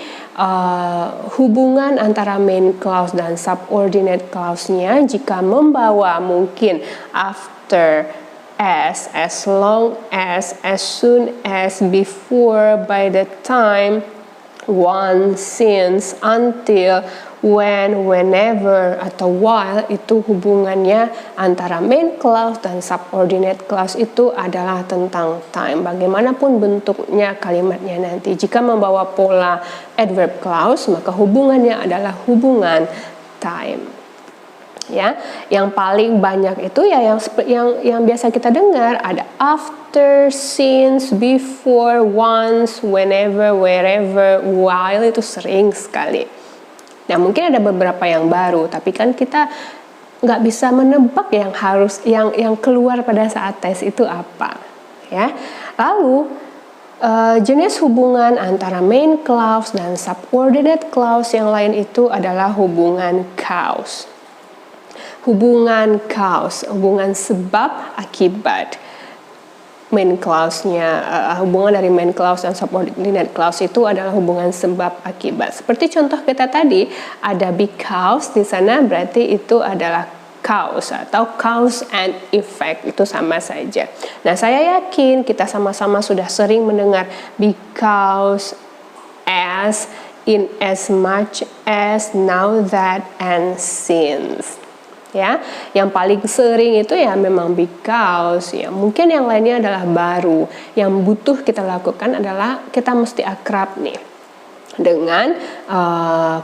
A: hubungan antara main clause dan subordinate clause-nya jika membawa mungkin after, as long as soon as, before, by the time, once, since, until, when, whenever, atau while, itu hubungannya antara main clause dan subordinate clause itu adalah tentang time. Bagaimanapun bentuknya kalimatnya nanti. Jika membawa pola adverb clause, maka hubungannya adalah hubungan time. Ya, yang paling banyak itu ya yang biasa kita dengar ada after, since, before, once, whenever, wherever, while, itu sering sekali. Nah, mungkin ada beberapa yang baru, tapi kan kita nggak bisa menebak yang keluar pada saat tes itu apa, ya. Lalu jenis hubungan antara main clause dan subordinate clause yang lain itu adalah hubungan cause. Hubungan cause, hubungan sebab akibat. Main clause-nya, hubungan dari main clause dan subordinate clause itu adalah hubungan sebab akibat. Seperti contoh kita tadi, ada because di sana berarti itu adalah cause atau cause and effect, itu sama saja. Nah, saya yakin kita sama-sama sudah sering mendengar because, as, in as much as, now that, and since. Ya, yang paling sering itu ya memang because, ya mungkin yang lainnya adalah baru. Yang butuh kita lakukan adalah kita mesti akrab nih dengan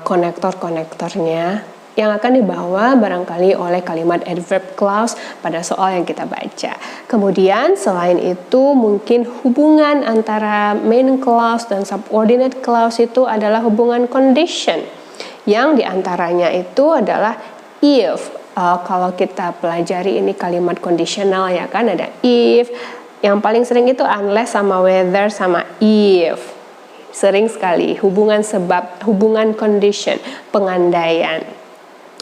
A: konektor-konektornya yang akan dibawa barangkali oleh kalimat adverb clause pada soal yang kita baca. Kemudian selain itu mungkin hubungan antara main clause dan subordinate clause itu adalah hubungan condition, yang diantaranya itu adalah if. Kalau kita pelajari ini kalimat kondisional ya kan, ada if, yang paling sering itu unless sama whether sama if. Sering sekali hubungan sebab, hubungan condition, pengandaian.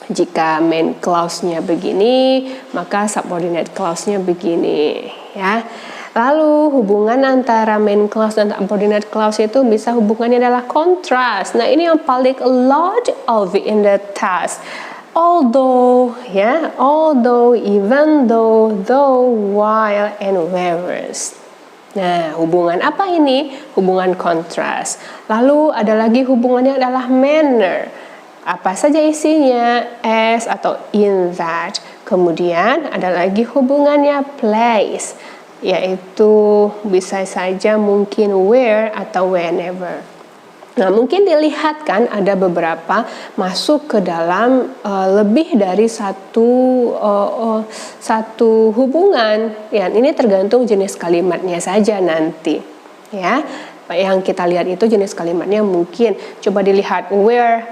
A: Jika main clause-nya begini, maka subordinate clause-nya begini, ya. Lalu hubungan antara main clause dan subordinate clause itu bisa hubungannya adalah contrast. Nah, ini yang paling a lot of in the task. Although, ya, although, even though, though, while, and whereas. Nah, hubungan apa ini? Hubungan kontras. Lalu ada lagi hubungannya adalah manner. Apa saja isinya? As atau in that. Kemudian ada lagi hubungannya place, yaitu bisa saja mungkin where atau whenever. Nah, mungkin dilihat kan ada beberapa masuk ke dalam lebih dari satu hubungan. Ya, ini tergantung jenis kalimatnya saja nanti. Ya, yang kita lihat itu jenis kalimatnya mungkin. Coba dilihat where,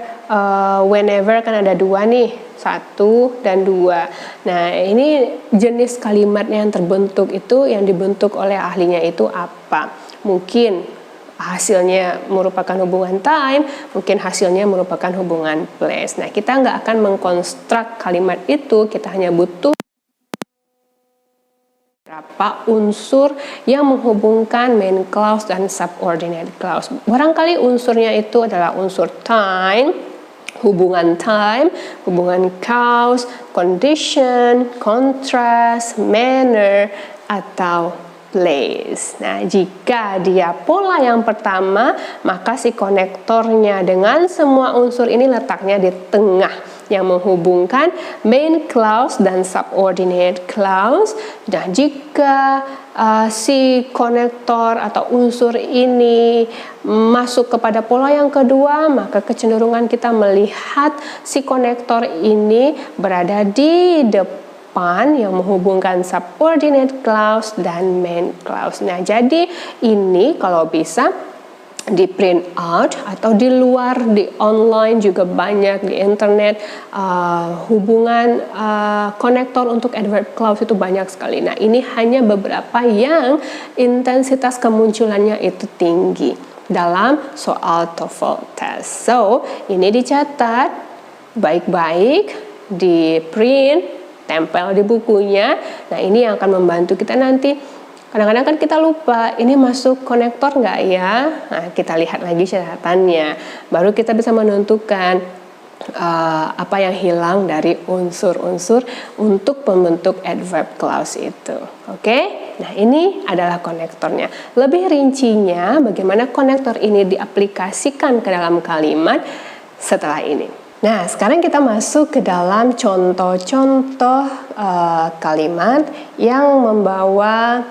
A: whenever kan ada dua nih, 1 dan 2. Nah, ini jenis kalimatnya yang terbentuk itu, yang dibentuk oleh ahlinya itu apa? Mungkin hasilnya merupakan hubungan time, mungkin hasilnya merupakan hubungan place. Nah, kita nggak akan mengkonstruk kalimat itu, kita hanya butuh berapa unsur yang menghubungkan main clause dan subordinate clause. Barangkali unsurnya itu adalah unsur time, hubungan cause, condition, contrast, manner, atau place. Nah, jika dia pola yang pertama, maka si konektornya dengan semua unsur ini letaknya di tengah yang menghubungkan main clause dan subordinate clause. Dan jika si konektor atau unsur ini masuk kepada pola yang kedua, maka kecenderungan kita melihat si konektor ini berada di depan yang menghubungkan subordinate clause dan main clause. Nah, jadi ini kalau bisa di print out atau di luar, di online juga banyak, di internet hubungan konektor untuk adverb clause itu banyak sekali. Nah, ini hanya beberapa yang intensitas kemunculannya itu tinggi dalam soal TOEFL test. So, ini dicatat baik-baik, di print, tempel di bukunya. Nah, ini yang akan membantu kita nanti. Kadang-kadang kan kita lupa, ini masuk konektor nggak ya? Nah, kita lihat lagi catatannya. Baru kita bisa menentukan apa yang hilang dari unsur-unsur untuk membentuk adverb clause itu. Oke? Nah, ini adalah konektornya. Lebih rincinya, bagaimana konektor ini diaplikasikan ke dalam kalimat setelah ini. Nah, sekarang kita masuk ke dalam contoh-contoh kalimat yang membawa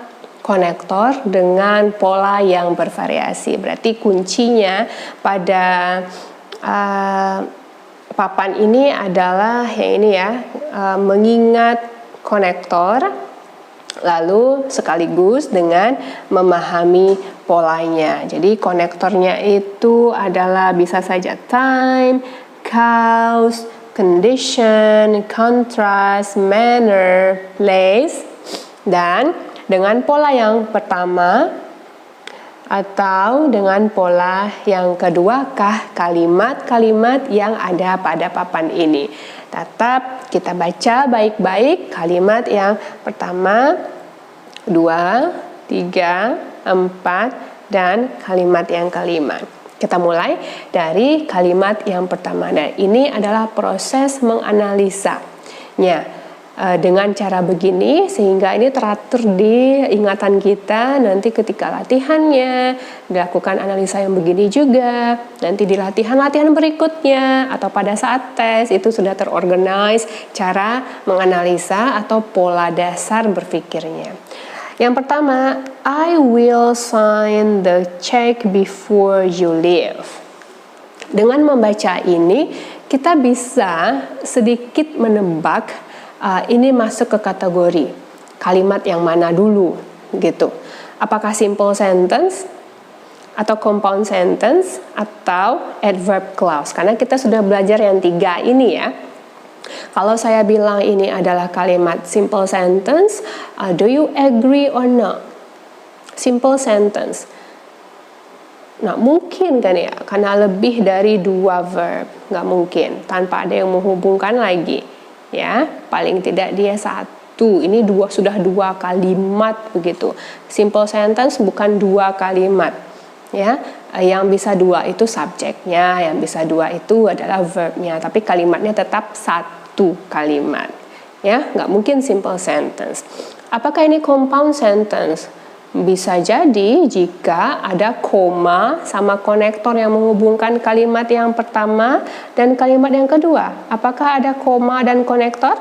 A: konektor dengan pola yang bervariasi. Berarti kuncinya pada papan ini adalah yang ini ya, mengingat konektor, lalu sekaligus dengan memahami polanya. Jadi konektornya itu adalah bisa saja time, cause, condition, contrast, manner, place, dan dengan pola yang pertama atau dengan pola yang kedua kah kalimat-kalimat yang ada pada papan ini. Tetap kita baca baik-baik kalimat yang pertama, 2, 3, 4, dan kalimat yang kelima. Kita mulai dari kalimat yang pertama. Nah, ini adalah proses menganalisanya. dengan cara begini sehingga ini teratur di ingatan kita. Nanti ketika latihannya dilakukan analisa yang begini juga, nanti di latihan-latihan berikutnya atau pada saat tes itu sudah terorganize cara menganalisa atau pola dasar berpikirnya. Yang pertama, I will sign the check before you leave. Dengan membaca ini kita bisa sedikit menebak ini masuk ke kategori kalimat yang mana dulu gitu. Apakah simple sentence atau compound sentence atau adverb clause? Karena kita sudah belajar yang 3 ini ya. Kalau saya bilang ini adalah kalimat simple sentence, do you agree or not? Simple sentence. Nah mungkin kan ya, karena lebih dari 2 verb, nggak mungkin tanpa ada yang menghubungkan lagi. Ya, paling tidak dia 1. Ini sudah 2 kalimat begitu. Simple sentence bukan 2 kalimat. Ya, yang bisa 2 itu subjeknya, yang bisa 2 itu adalah verbnya, tapi kalimatnya tetap 1 kalimat. Ya, nggak mungkin simple sentence. Apakah ini compound sentence? Bisa jadi jika ada koma sama konektor yang menghubungkan kalimat yang pertama dan kalimat yang kedua. Apakah ada koma dan konektor?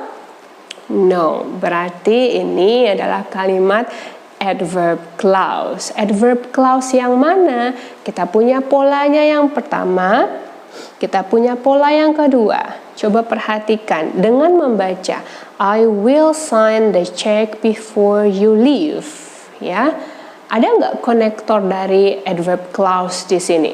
A: No, berarti ini adalah kalimat adverb clause. Adverb clause yang mana? Kita punya polanya yang pertama, kita punya pola yang kedua. Coba perhatikan dengan membaca I will sign the check before you leave. Ya, ada nggak konektor dari adverb clause di sini?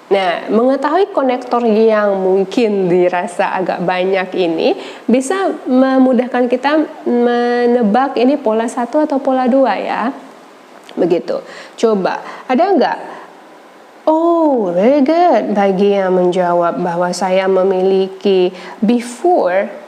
A: Nah, mengetahui konektor yang mungkin dirasa agak banyak ini bisa memudahkan kita menebak ini pola 1 atau pola 2 ya. Begitu. Coba, ada nggak? Oh, very good. Bagi yang menjawab bahwa saya memiliki before.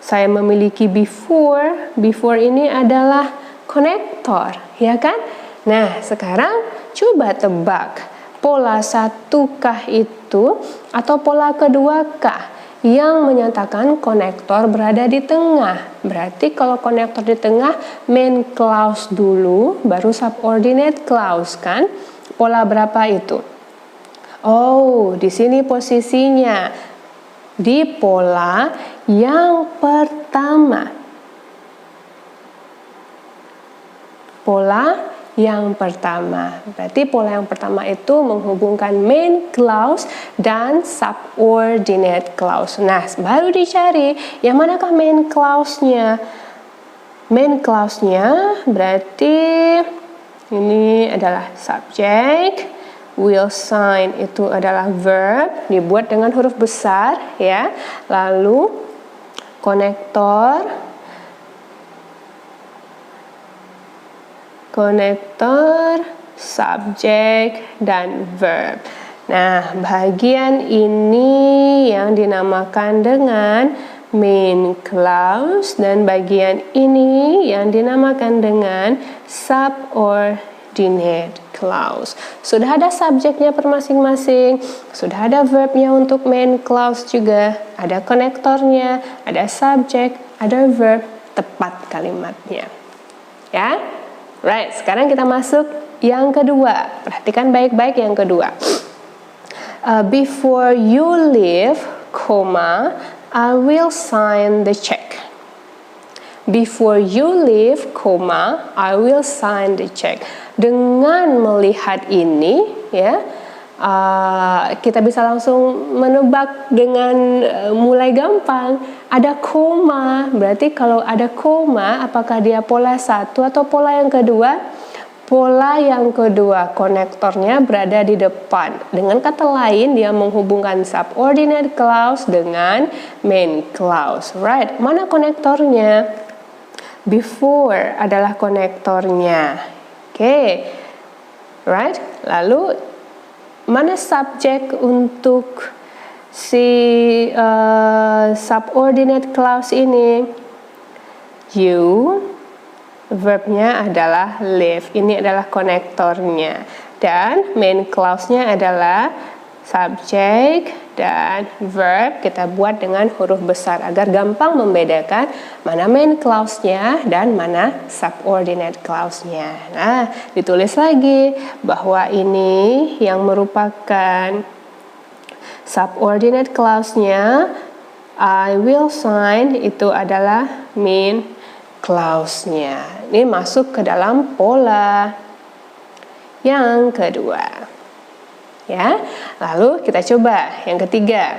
A: Saya memiliki before ini adalah konektor, ya kan? Nah, sekarang coba tebak, pola 1 kah itu atau pola kedua kah yang menyatakan konektor berada di tengah? Berarti kalau konektor di tengah, main clause dulu, baru subordinate clause kan? Pola berapa itu? Oh, di sini posisinya di pola yang pertama. Pola yang pertama. Berarti pola yang pertama itu menghubungkan main clause dan subordinate clause. Nah, baru dicari yang manakah main clause-nya. Main clause-nya berarti ini adalah subject. Will sign itu adalah verb, dibuat dengan huruf besar ya. Lalu konektor subjek dan verb. Nah, bagian ini yang dinamakan dengan main clause dan bagian ini yang dinamakan dengan subordinate clause. Sudah ada subjeknya per masing-masing, sudah ada verbnya untuk main clause juga, ada konektornya, ada subjek, ada verb, tepat kalimatnya. Ya, right. Sekarang kita masuk yang kedua. Perhatikan baik-baik yang kedua. Before you leave, I will sign the check. Before you leave, I will sign the check. Dengan melihat ini, ya, kita bisa langsung menebak dengan mulai gampang. Ada koma, berarti kalau ada koma, apakah dia pola 1 atau pola yang kedua? Pola yang kedua, konektornya berada di depan. Dengan kata lain, dia menghubungkan subordinate clause dengan main clause. Right? Mana konektornya? Before adalah konektornya. Oke, right? Lalu mana subjek untuk si subordinate clause ini? You, verbnya adalah live. Ini adalah konektornya. Dan main clause-nya adalah subjek dan verb kita buat dengan huruf besar agar gampang membedakan mana main clause-nya dan mana subordinate clause-nya. Nah, ditulis lagi bahwa ini yang merupakan subordinate clause-nya, I will sign, itu adalah main clause-nya. Ini masuk ke dalam pola yang kedua. Ya, lalu kita coba yang ketiga.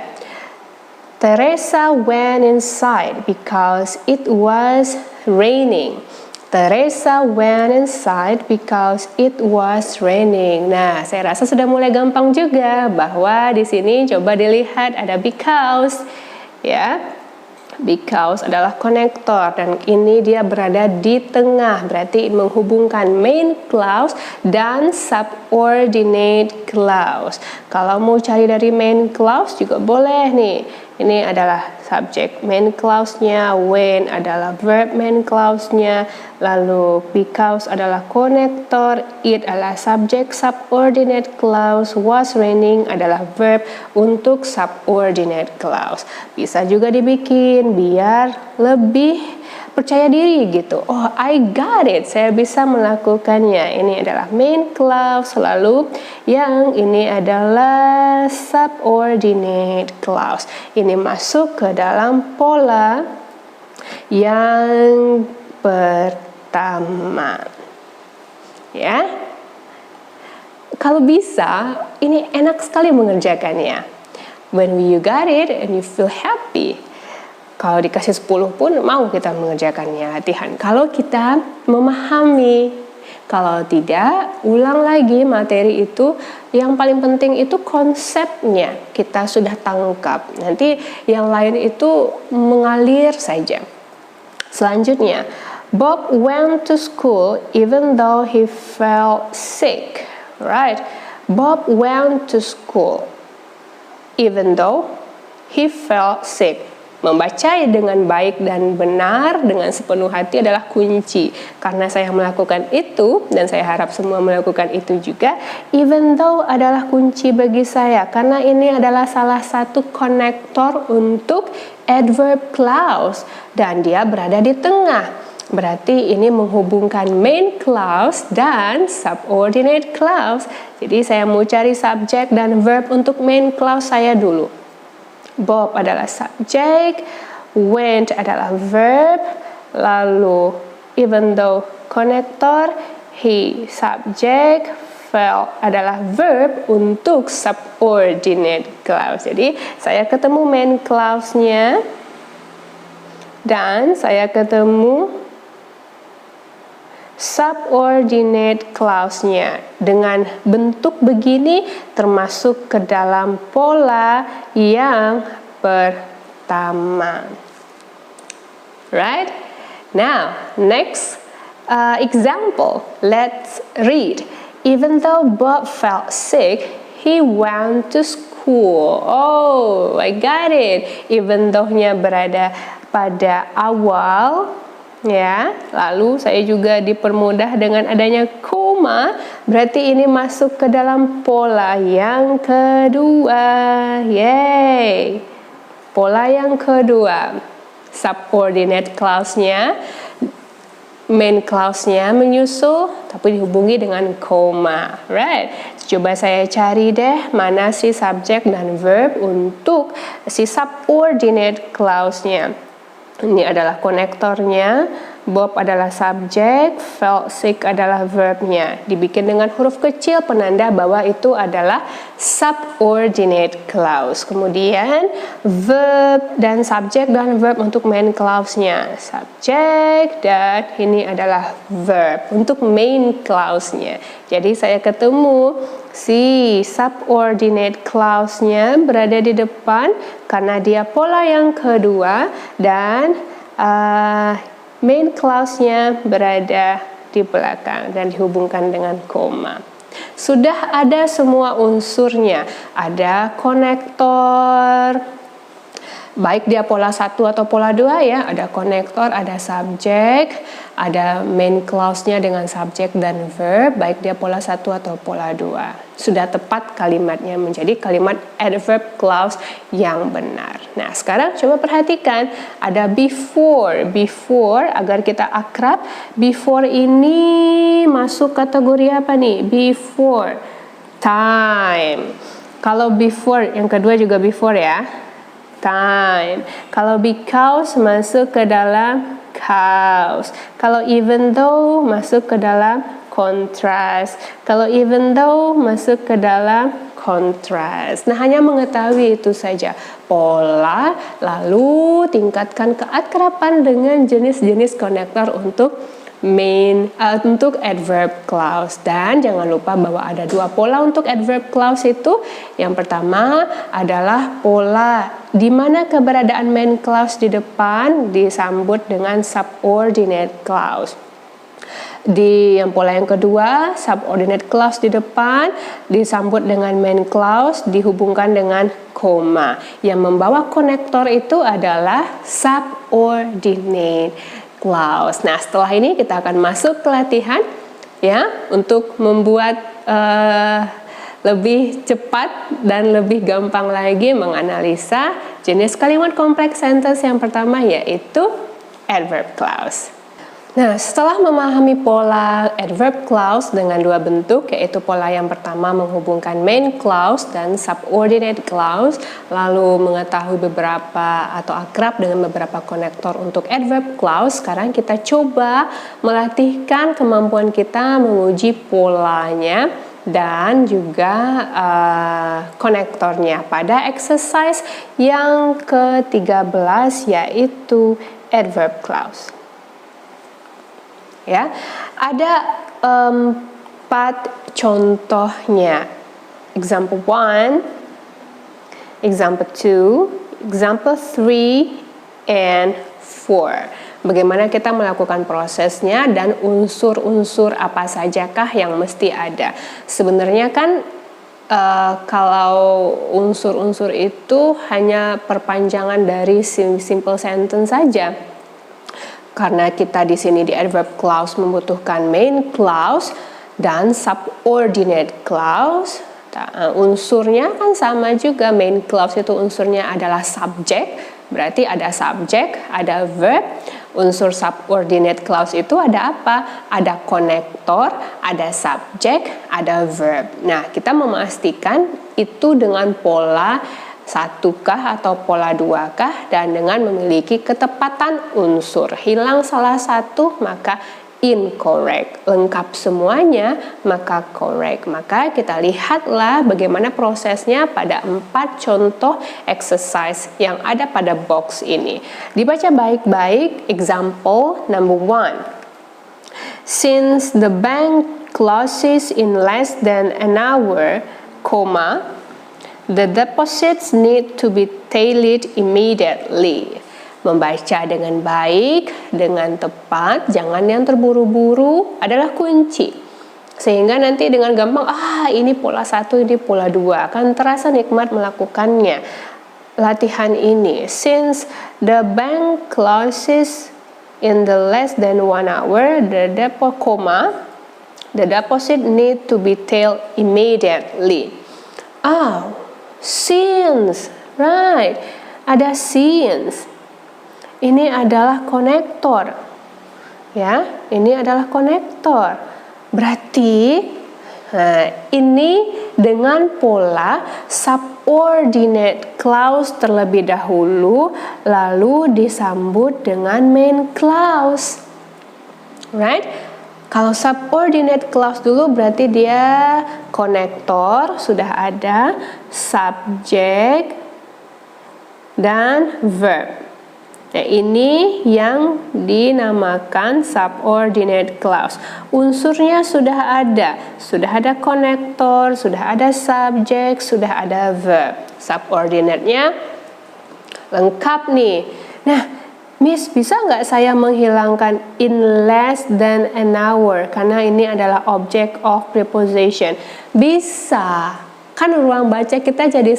A: Teresa went inside because it was raining. Teresa went inside because it was raining. Nah, saya rasa sudah mulai gampang juga bahwa di sini coba dilihat ada because, ya. Because adalah konektor dan ini dia berada di tengah, berarti menghubungkan main clause dan subordinate clause. Kalau mau cari dari main clause juga boleh nih. Ini adalah subjek main clause-nya, when adalah verb main clause-nya, lalu because adalah konektor, it adalah subjek subordinate clause, was raining adalah verb untuk subordinate clause. Bisa juga dibikin biar lebih percaya diri gitu. Oh, I got it. Saya bisa melakukannya. Ini adalah main clause, lalu yang ini adalah subordinate clause. Ini masuk ke dalam pola yang pertama. Ya. Kalau bisa, ini enak sekali mengerjakannya. When you got it and you feel happy. Kalau dikasih 10 pun mau kita mengerjakannya, latihan. Kalau kita memahami, kalau tidak, ulang lagi materi itu. Yang paling penting itu konsepnya kita sudah tangkap. Nanti yang lain itu mengalir saja. Selanjutnya, Bob went to school even though he felt sick. Right? Bob went to school even though he felt sick. Membaca dengan baik dan benar dengan sepenuh hati adalah kunci. Karena saya melakukan itu dan saya harap semua melakukan itu juga. Even though adalah kunci bagi saya karena ini adalah salah satu konektor untuk adverb clause dan dia berada di tengah. Berarti ini menghubungkan main clause dan subordinate clause. Jadi saya mau cari subjek dan verb untuk main clause saya dulu. Bob adalah subjek, went adalah verb, lalu even though konektor, he subjek, felt adalah verb untuk subordinate clause. Jadi saya ketemu main clause-nya dan saya ketemu subordinate clause-nya dengan bentuk begini termasuk ke dalam pola yang pertama. Right? Now, next example. Let's read. Even though Bob felt sick, he went to school. Oh, I got it. Even though-nya berada pada awal, ya, lalu saya juga dipermudah dengan adanya koma, berarti ini masuk ke dalam pola yang kedua. Yeay. Pola yang kedua. Subordinate clause-nya, main clause-nya menyusul tapi dihubungi dengan koma. Right? Coba saya cari deh mana si subjek dan verb untuk si subordinate clause-nya. Ini adalah konektornya, Bob adalah subjek, felt sick adalah verbnya. Dibikin dengan huruf kecil penanda bahwa itu adalah subordinate clause. Kemudian verb dan subjek dan verb untuk main clause-nya. Subjek dan ini adalah verb untuk main clause-nya. Jadi saya ketemu si subordinate clause-nya berada di depan karena dia pola yang kedua dan main clause-nya berada di belakang dan dihubungkan dengan koma. Sudah ada semua unsurnya. Ada konektor, baik dia pola 1 atau pola 2 ya, ada konektor, ada subjek, ada main clause-nya dengan subjek dan verb, baik dia pola 1 atau pola 2. Sudah tepat kalimatnya menjadi kalimat adverb clause yang benar. Nah, sekarang coba perhatikan, ada before. Before, agar kita akrab, before ini masuk kategori apa nih? Before time. Kalau before, yang kedua juga before ya. Time. Kalau because masuk ke dalam cause. Kalau even though masuk ke dalam contrast. Kalau even though masuk ke dalam contrast. Nah, hanya mengetahui itu saja pola, lalu tingkatkan keakraban dengan jenis-jenis konektor untuk untuk adverb clause. Dan jangan lupa bahwa ada 2 pola untuk adverb clause itu. Yang pertama adalah pola di mana keberadaan main clause di depan disambut dengan subordinate clause. Di yang pola yang kedua, subordinate clause di depan disambut dengan main clause dihubungkan dengan koma. Yang membawa konektor itu adalah subordinate clause. Nah, setelah ini kita akan masuk ke latihan ya untuk membuat lebih cepat dan lebih gampang lagi menganalisa jenis kalimat kompleks sentence yang pertama, yaitu adverb clause. Nah, setelah memahami pola adverb clause dengan 2 bentuk, yaitu pola yang pertama menghubungkan main clause dan subordinate clause, lalu mengetahui beberapa atau akrab dengan beberapa konektor untuk adverb clause, sekarang kita coba melatihkan kemampuan kita menguji polanya dan juga konektornya pada exercise yang ke-13, yaitu adverb clause. Ya, ada 4 contohnya. Example 1, example 2, example 3, and 4. Bagaimana kita melakukan prosesnya dan unsur-unsur apa sajakah yang mesti ada. Sebenarnya kan kalau unsur-unsur itu hanya perpanjangan dari simple sentence saja. Karena kita di sini di adverb clause membutuhkan main clause dan subordinate clause. Unsurnya kan sama juga, main clause itu unsurnya adalah subject, berarti ada subject, ada verb. Unsur subordinate clause itu ada apa? Ada konektor, ada subject, ada verb. Nah, kita memastikan itu dengan pola 1-kah atau pola 2-kah, dan dengan memiliki ketepatan unsur. Hilang salah satu maka incorrect, lengkap semuanya maka correct. Maka kita lihatlah bagaimana prosesnya pada 4 contoh exercise yang ada pada box ini. Dibaca baik-baik. Example number 1. Since the bank closes in less than an hour, the deposits need to be tallied immediately. Membaca dengan baik, dengan tepat, jangan yang terburu-buru adalah kunci. Sehingga nanti dengan gampang, ini pola 1, ini pola 2. Akan terasa nikmat melakukannya. Latihan ini. Since the bank closes in the less than 1 hour, the deposit need to be tailed immediately. Since, right, ada since. Ini adalah konektor, ya. Ini adalah konektor. Berarti, ini dengan pola subordinate clause terlebih dahulu, lalu disambut dengan main clause, right? Kalau subordinate clause dulu berarti dia konektor, sudah ada subjek dan verb. Nah, ini yang dinamakan subordinate clause. Unsurnya sudah ada konektor, sudah ada subjek, sudah ada verb. Subordinate-nya lengkap nih. Nah, Miss, bisa nggak saya menghilangkan in less than an hour? Karena ini adalah object of preposition. Bisa. kan ruang baca kita jadi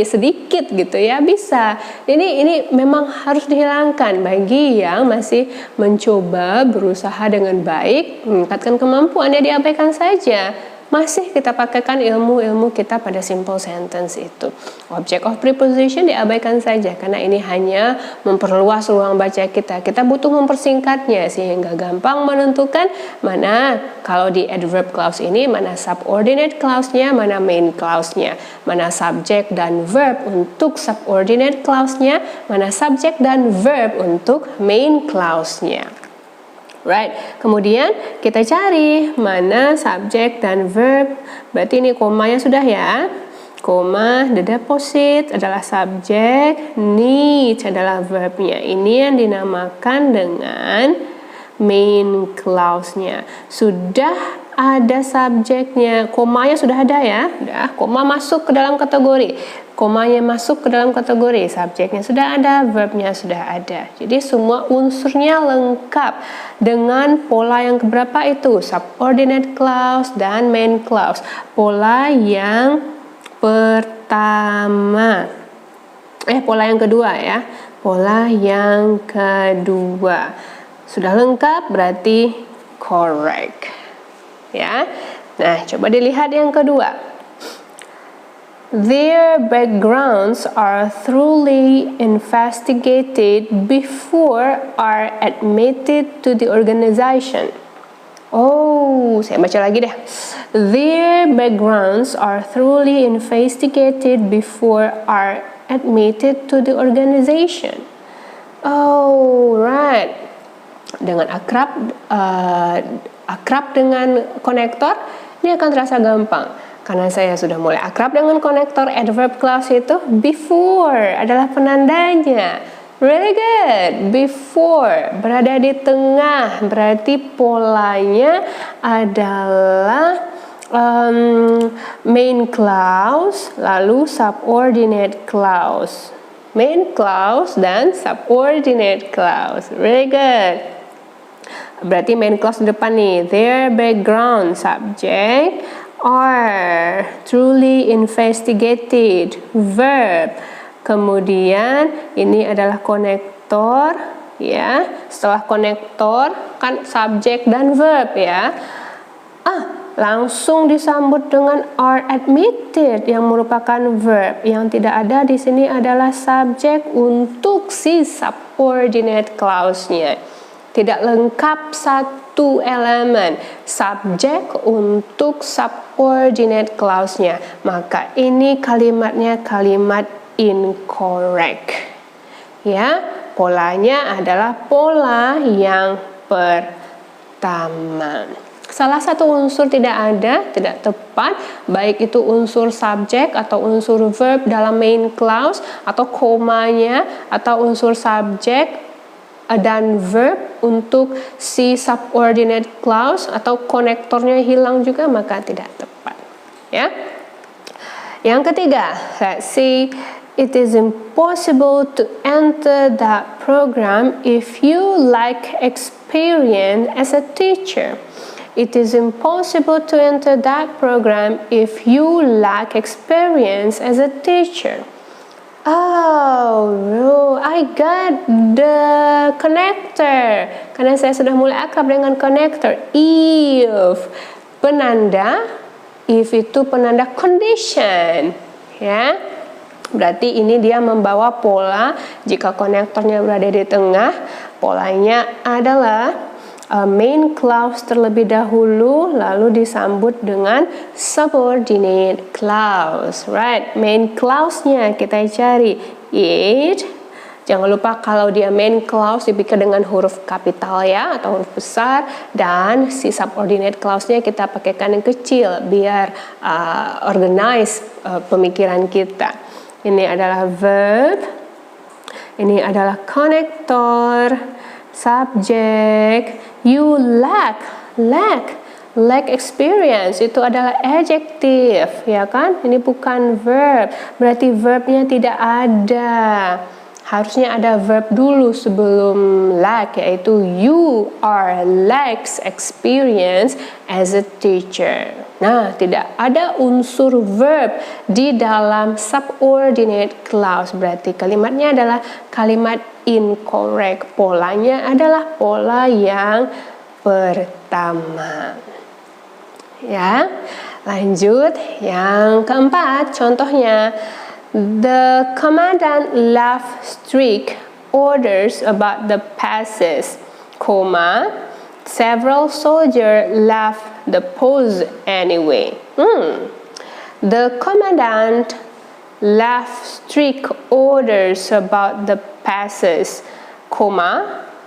A: sedikit gitu ya. Bisa. Ini memang harus dihilangkan bagi yang masih mencoba berusaha dengan baik meningkatkan kemampuan, ya diabaikan saja. Masih kita pakaikan ilmu kita pada simple sentence itu. Object of preposition diabaikan saja karena ini hanya memperluas ruang baca kita. Kita butuh mempersingkatnya sehingga gampang menentukan mana kalau di adverb clause ini mana subordinate clause-nya, mana main clause-nya, mana subject dan verb untuk subordinate clause-nya, mana subject dan verb untuk main clause-nya. Right, kemudian kita cari mana subjek dan verb. Berarti ini komanya sudah ya. Koma, the deposit adalah subjek, need adalah verbnya. Ini yang dinamakan dengan main clause-nya. Sudah ada subjeknya, komanya sudah ada ya. Sudah, koma masuk ke dalam kategori. Komanya masuk ke dalam kategori, subjeknya sudah ada, verbnya sudah ada. Jadi semua unsurnya lengkap dengan pola yang keberapa itu? Subordinate clause dan main clause. Pola yang pertama. Pola yang kedua ya. Pola yang kedua. Sudah lengkap berarti correct. Ya. Nah, coba dilihat yang kedua. Their backgrounds are thoroughly investigated before are admitted to the organization. Oh, saya baca lagi deh. Their backgrounds are thoroughly investigated before are admitted to the organization. Oh, right. Dengan akrab dengan konektor, ini akan terasa gampang. Karena saya sudah mulai akrab dengan konektor adverb clause itu, before adalah penandanya. Really good. Before berada di tengah, berarti polanya adalah main clause lalu subordinate clause. Main clause dan subordinate clause. Really good. Berarti main clause di depan nih. Their background subject are truly investigated, verb. Kemudian ini adalah konektor ya. Setelah konektor kan subjek dan verb ya. Langsung disambut dengan are admitted yang merupakan verb. Yang tidak ada di sini adalah subjek untuk si subordinate clause-nya. Tidak lengkap satu elemen, subjek untuk subordinate clause-nya. Maka ini kalimatnya kalimat incorrect. Ya, polanya adalah pola yang pertama. Salah satu unsur tidak ada, tidak tepat, baik itu unsur subjek atau unsur verb dalam main clause atau komanya atau unsur subjek dan verb untuk si subordinate clause atau konektornya hilang juga, maka tidak tepat ya. Yang ketiga, let's see, it is impossible to enter that program if you lack experience as a teacher. It is impossible to enter that program if you lack experience as a teacher. Oh, I got the connector. Karena saya sudah mulai akrab dengan connector. If, penanda, if itu penanda condition, ya. Berarti ini dia membawa pola. Jika konektornya berada di tengah, polanya adalah main clause terlebih dahulu, lalu disambut dengan subordinate clause, right? Main clause-nya kita cari it. Jangan lupa kalau dia main clause dipikir dengan huruf kapital ya, atau huruf besar, dan si subordinate clause-nya kita pakaikan yang kecil biar organize pemikiran kita. Ini adalah verb, ini adalah konektor, subjek. You lack experience, itu adalah adjective ya kan, ini bukan verb, berarti verbnya tidak ada. harusnya ada verb dulu sebelum like, yaitu you are lacks experience as a teacher. Nah, tidak ada unsur verb di dalam subordinate clause, berarti kalimatnya adalah kalimat incorrect. Polanya adalah pola yang pertama. Ya, lanjut yang keempat, contohnya. The commandant left strict orders about the passes, several soldiers left the post anyway. The commandant left strict orders about the passes,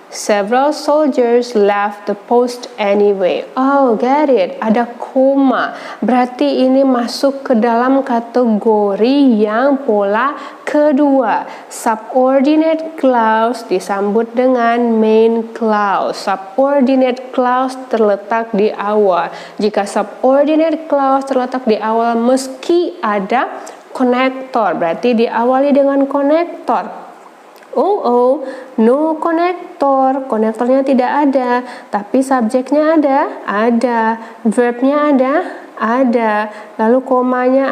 A: several soldiers left the post anyway. Oh, get it. Ada koma. Berarti ini masuk ke dalam kategori yang pola kedua. Subordinate clause disambut dengan main clause. Subordinate clause terletak di awal. Jika subordinate clause terletak di awal, meski ada konektor, berarti diawali dengan konektor. No konektor, konektornya tidak ada, tapi subjeknya ada, verbnya ada, lalu komanya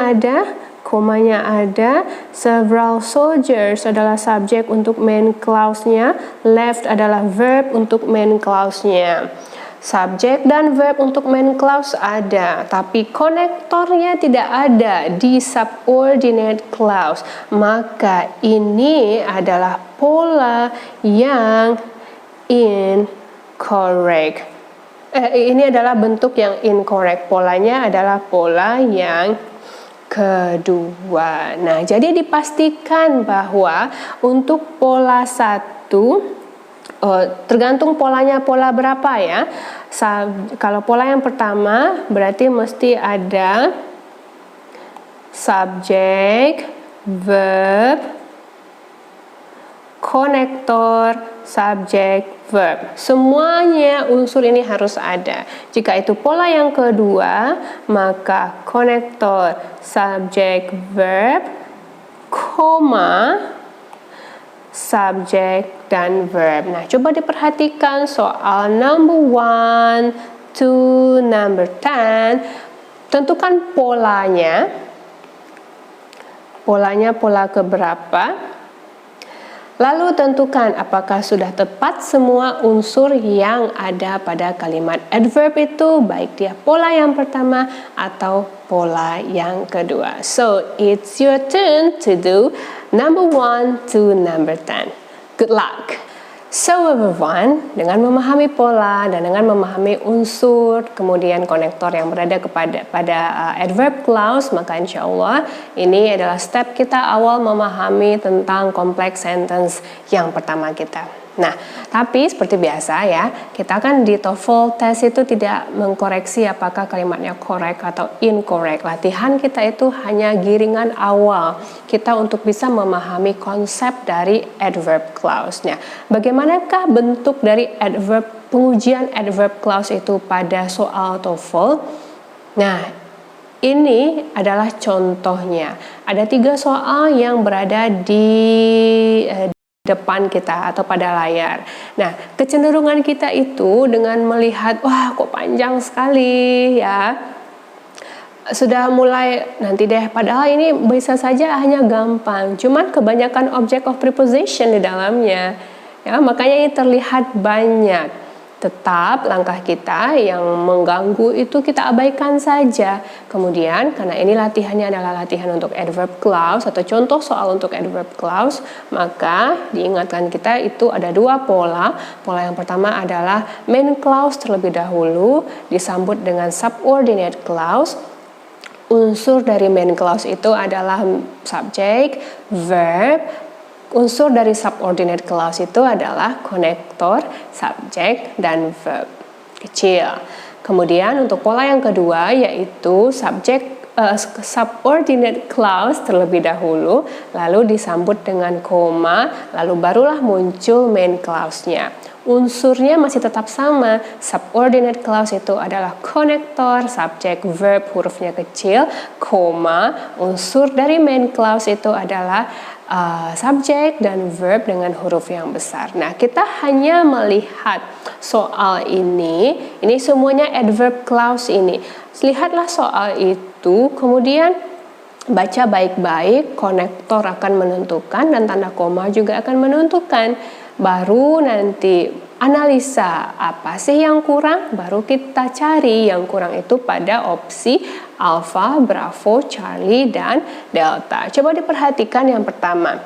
A: ada, several soldiers adalah subjek untuk main clause-nya, left adalah verb untuk main clause-nya. Subjek dan verb untuk main clause ada, tapi konektornya tidak ada di subordinate clause. Maka ini adalah pola yang incorrect. Ini adalah bentuk yang incorrect. Polanya adalah pola yang kedua. Nah, jadi dipastikan bahwa untuk pola 1 tergantung polanya pola berapa ya. Kalau pola yang pertama berarti mesti ada subjek, verb, konektor, subjek, verb. Semuanya unsur ini harus ada. Jika itu pola yang kedua, maka konektor, subjek, verb, subjek dan verb. Nah, coba diperhatikan soal number 1 to number 10. Tentukan polanya. Polanya pola keberapa? Lalu tentukan apakah sudah tepat semua unsur yang ada pada kalimat adverb itu, baik dia pola yang pertama atau pola yang kedua. So, it's your turn to do number 1 to number 10. Good luck! So everyone, dengan memahami pola dan dengan memahami unsur, kemudian konektor yang berada pada adverb clause, maka insya Allah ini adalah step kita awal memahami tentang complex sentence yang pertama kita. Nah, tapi seperti biasa ya, kita kan di TOEFL test itu tidak mengkoreksi apakah kalimatnya correct atau incorrect. Latihan kita itu hanya giringan awal kita untuk bisa memahami konsep dari adverb clause-nya. Bagaimanakah bentuk dari pengujian adverb clause itu pada soal TOEFL? Nah, ini adalah contohnya. Ada 3 soal yang berada di depan kita atau pada layar. Nah, kecenderungan kita itu dengan melihat, wah kok panjang sekali ya, sudah mulai nanti deh, padahal ini bisa saja hanya gampang, cuman kebanyakan object of preposition di dalamnya ya, makanya ini terlihat banyak. Tetap langkah kita yang mengganggu itu kita abaikan saja. Kemudian karena ini latihannya adalah latihan untuk adverb clause atau contoh soal untuk adverb clause, maka diingatkan kita itu ada 2 pola. Pola yang pertama adalah main clause terlebih dahulu disambut dengan subordinate clause. Unsur dari main clause itu adalah subjek, verb. Unsur dari subordinate clause itu adalah konektor, subjek, dan verb kecil. Kemudian untuk pola yang kedua yaitu subordinate clause terlebih dahulu, lalu disambut dengan koma, lalu barulah muncul main clause-nya. Unsurnya masih tetap sama. Subordinate clause itu adalah konektor, subjek, verb, hurufnya kecil, koma. Unsur dari main clause itu adalah subjek dan verb dengan huruf yang besar. Nah, kita hanya melihat soal ini semuanya adverb clause ini. Lihatlah soal itu, kemudian baca baik-baik, konektor akan menentukan dan tanda koma juga akan menentukan. Baru nanti analisa apa sih yang kurang, baru kita cari yang kurang itu pada opsi Alpha, Bravo, Charlie, dan Delta. Coba diperhatikan yang pertama.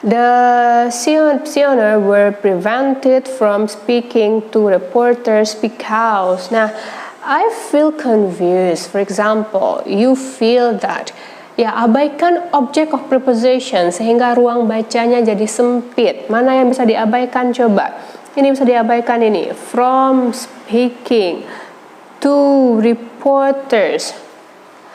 A: The pensioner were prevented from speaking to reporters because. Nah, I feel confused. For example, you feel that. Ya, abaikan object of preposition sehingga ruang bacanya jadi sempit. Mana yang bisa diabaikan coba? Ini bisa diabaikan ini. From speaking to reporters.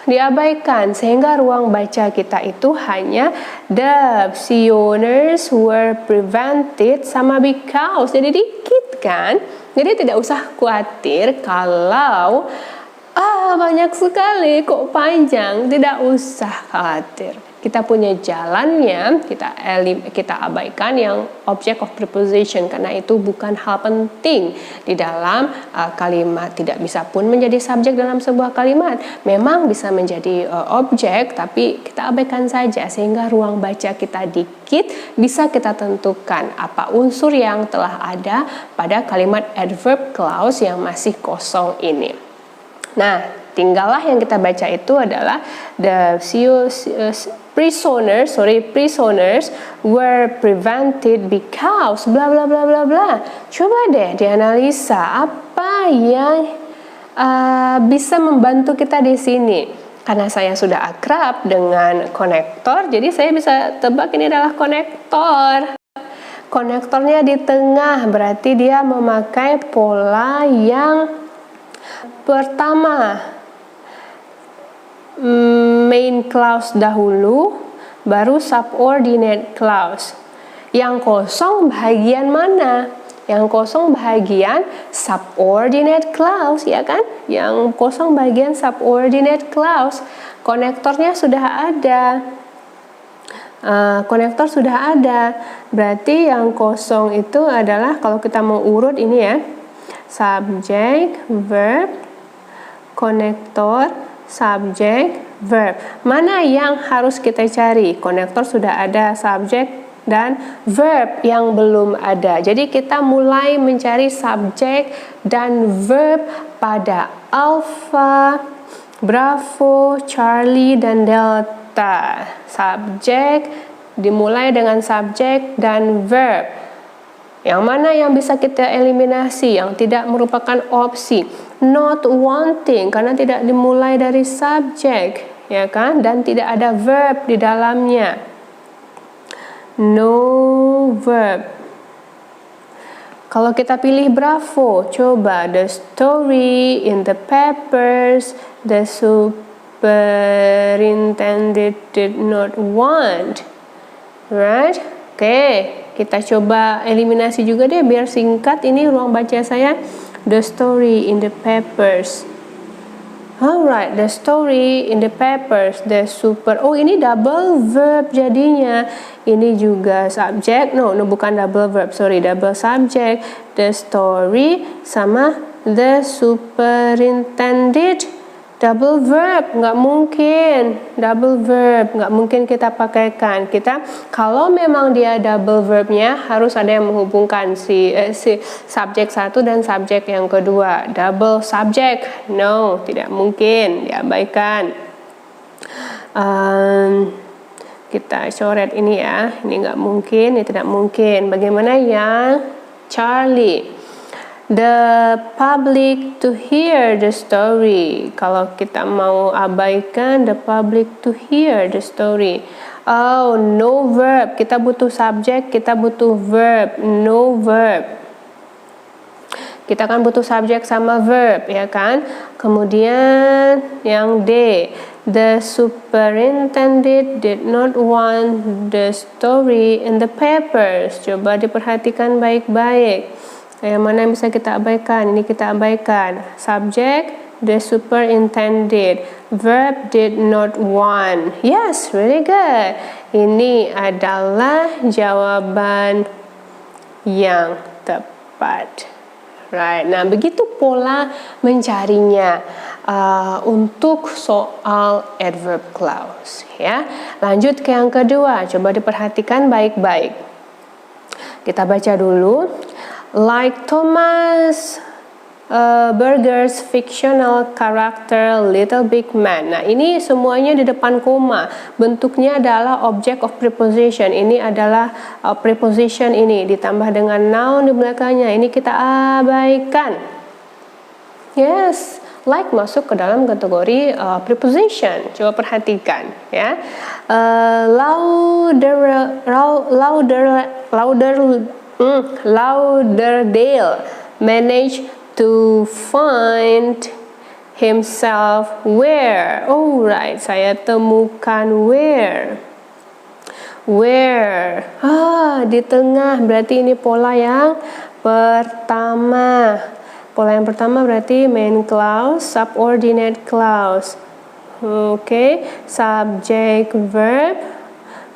A: Diabaikan sehingga ruang baca kita itu hanya the pensioners were prevented sama because. Jadi dikit kan? Jadi tidak usah khawatir kalau banyak sekali kok panjang, tidak usah khawatir. Kita punya jalannya, kita abaikan yang object of preposition karena itu bukan hal penting di dalam kalimat. Tidak bisa pun menjadi subjek dalam sebuah kalimat. Memang bisa menjadi objek, tapi kita abaikan saja sehingga ruang baca kita dikit, bisa kita tentukan apa unsur yang telah ada pada kalimat adverb clause yang masih kosong ini. Nah, tinggallah yang kita baca itu adalah the prisoners were prevented because bla bla bla bla bla. Coba deh dianalisa apa yang bisa membantu kita di sini. Karena saya sudah akrab dengan konektor, jadi saya bisa tebak ini adalah konektor. Konektornya di tengah, berarti dia memakai pola yang pertama, main clause dahulu, baru subordinate clause. Yang kosong bagian mana? Yang kosong bagian subordinate clause, ya kan? Yang kosong bagian subordinate clause. Konektornya sudah ada. Konektor sudah ada. Berarti yang kosong itu adalah, kalau kita mau urut ini ya, subjek, verb, konektor, subjek, verb. Mana yang harus kita cari? Konektor sudah ada, subjek dan verb yang belum ada. Jadi kita mulai mencari subjek dan verb pada Alpha, Bravo, Charlie, dan Delta. Subjek dimulai dengan subjek dan verb. Yang mana yang bisa kita eliminasi, yang tidak merupakan opsi? Not wanting, karena tidak dimulai dari subjek, ya kan? Dan tidak ada verb di dalamnya. No verb. Kalau kita pilih Bravo, coba the story in the papers, the superintendent did not want. Right? Oke, kita coba eliminasi juga deh biar singkat ini ruang baca saya. The story in the papers. Alright, the story in the papers. The super. Oh, ini double verb jadinya. Ini juga subjek. No, bukan double verb. Sorry, double subject. The story sama the superintendent. Double verb, nggak mungkin. Double verb, nggak mungkin kita pakaikan. Kita, kalau memang dia double verbnya, harus ada yang menghubungkan si subjek satu dan subjek yang kedua. Double subject, no, tidak mungkin, diabaikan. Kita coret ini ya, ini nggak mungkin, ini tidak mungkin. Bagaimana yang Charlie? The public to hear the story. Kalau kita mau abaikan the public to hear the story. Oh, no verb. Kita butuh subjek, kita butuh verb. No verb. Kita kan butuh subjek sama verb, ya kan? Kemudian yang D. The superintendent did not want the story in the papers. Coba diperhatikan baik-baik. Yang mana yang bisa kita abaikan? Ini kita abaikan. Subjek The superintendent. Verb did not want. Yes, really good. Ini adalah jawaban yang tepat. Right. Nah, begitu pola mencarinya untuk soal adverb clause, ya. Lanjut ke yang kedua. Coba diperhatikan baik-baik. Kita baca dulu. Like Thomas Burger's fictional character Little Big Man. Nah, ini semuanya di depan koma. Bentuknya adalah object of preposition. Ini adalah preposition ini ditambah dengan noun di belakangnya. Ini kita abaikan. Yes, like masuk ke dalam kategori preposition. Coba perhatikan, ya. Lauderdale managed to find himself where? Oh right, saya temukan where. Di tengah, berarti ini pola yang pertama. Pola yang pertama berarti main clause, subordinate clause. Oke, subject verb,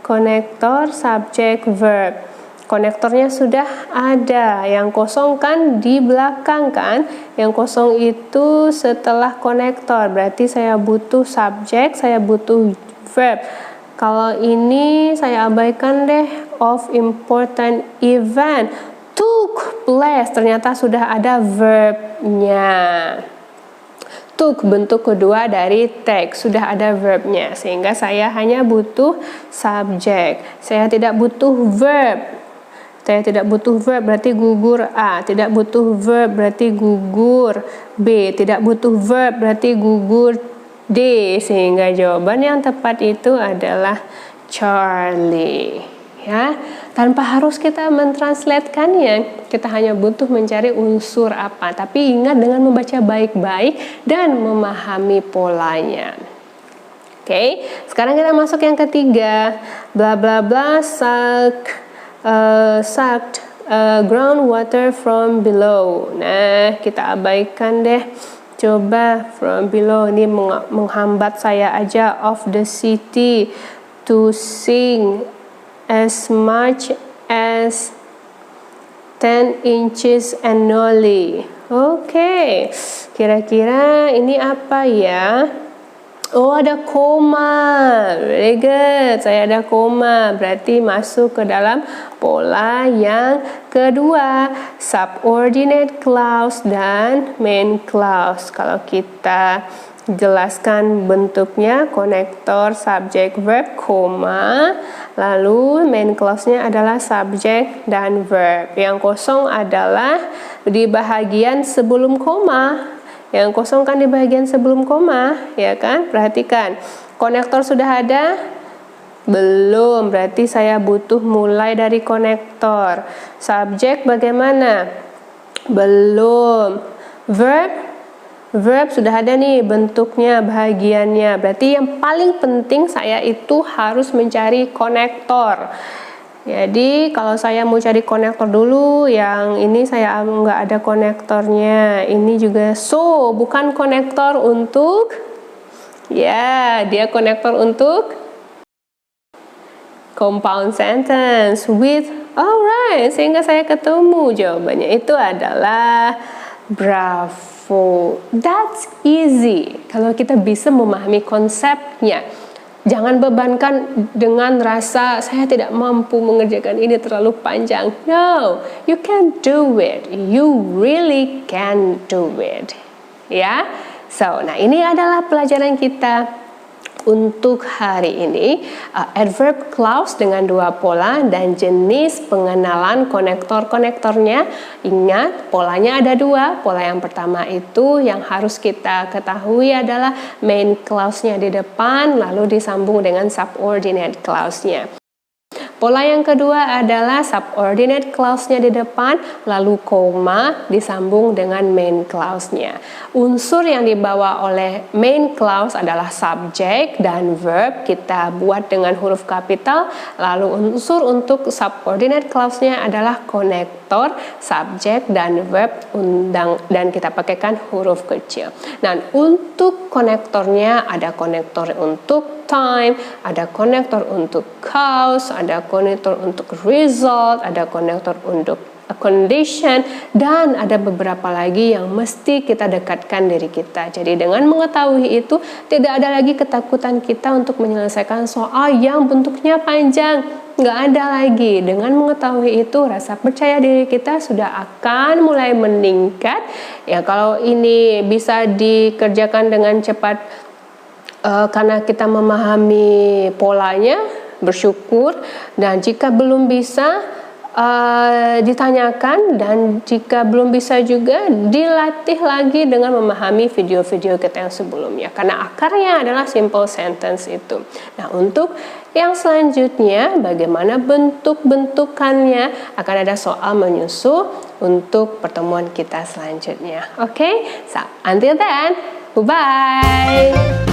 A: konektor subject verb. Konektornya sudah ada, yang kosong kan di belakang kan, yang kosong itu setelah konektor, berarti saya butuh subjek, saya butuh verb. Kalau ini saya abaikan deh, of important event took place, ternyata sudah ada verbnya. Took bentuk kedua dari take, sudah ada verbnya, sehingga saya hanya butuh subjek, saya tidak butuh verb. Saya tidak butuh verb berarti gugur A, tidak butuh verb berarti gugur B, tidak butuh verb berarti gugur D, sehingga jawaban yang tepat itu adalah Charlie. Ya, tanpa harus kita mentranslatekannya, kita hanya butuh mencari unsur apa, tapi ingat dengan membaca baik-baik dan memahami polanya. Oke, sekarang kita masuk yang ketiga. Bla bla bla sucked groundwater from below. Nah, kita abaikan deh. Coba from below ini menghambat saya aja. Of the city to sing as much as 10 inches annually. Oke, kira-kira ini apa ya? Oh, ada koma. Very good. Saya ada koma. Berarti masuk ke dalam pola yang kedua. Subordinate clause dan main clause. Kalau kita jelaskan bentuknya, konektor, subject, verb, koma. Lalu main clause-nya adalah subject dan verb. Yang kosong adalah di bahagian sebelum koma. Yang kosong kan di bagian sebelum koma, ya kan? Perhatikan, konektor sudah ada? Belum, berarti saya butuh mulai dari konektor. Subjek bagaimana? Belum. Verb sudah ada nih bentuknya, bahagiannya. Berarti yang paling penting saya itu harus mencari konektor. Jadi kalau saya mau cari konektor dulu, yang ini saya nggak ada konektornya. Ini juga bukan konektor untuk, ya, dia konektor untuk compound sentence with. Alright, sehingga saya ketemu jawabannya itu adalah bravo. That's easy. Kalau kita bisa memahami konsepnya. Jangan bebankan dengan rasa saya tidak mampu mengerjakan ini terlalu panjang. No, you can do it. You really can do it. Ya. So, nah ini adalah pelajaran kita untuk hari ini. Adverb clause dengan dua pola dan jenis pengenalan konektor-konektornya. Ingat, polanya ada dua. Pola yang pertama itu yang harus kita ketahui adalah main clause-nya di depan, lalu disambung dengan subordinate clause-nya. Pola yang kedua adalah subordinate clause-nya di depan, lalu koma disambung dengan main clause-nya. Unsur yang dibawa oleh main clause adalah subject dan verb, kita buat dengan huruf kapital, lalu unsur untuk subordinate clause-nya adalah konektor. konektor, subjek, dan verb dan kita pakaikan huruf kecil. Nah, untuk konektornya ada konektor untuk time, ada konektor untuk cause, ada konektor untuk result, ada konektor untuk condition, dan ada beberapa lagi yang mesti kita dekatkan diri kita. Jadi dengan mengetahui itu, tidak ada lagi ketakutan kita untuk menyelesaikan soal yang bentuknya panjang. Nggak ada lagi. Dengan mengetahui itu, rasa percaya diri kita sudah akan mulai meningkat. Ya, kalau ini bisa dikerjakan dengan cepat karena kita memahami polanya, bersyukur. Dan jika belum bisa, ditanyakan, dan jika belum bisa juga dilatih lagi dengan memahami video-video kita yang sebelumnya, karena akarnya adalah simple sentence itu. Nah, untuk yang selanjutnya bagaimana bentuk-bentukannya akan ada soal menyusul untuk pertemuan kita selanjutnya. Oke, so until then, bye bye.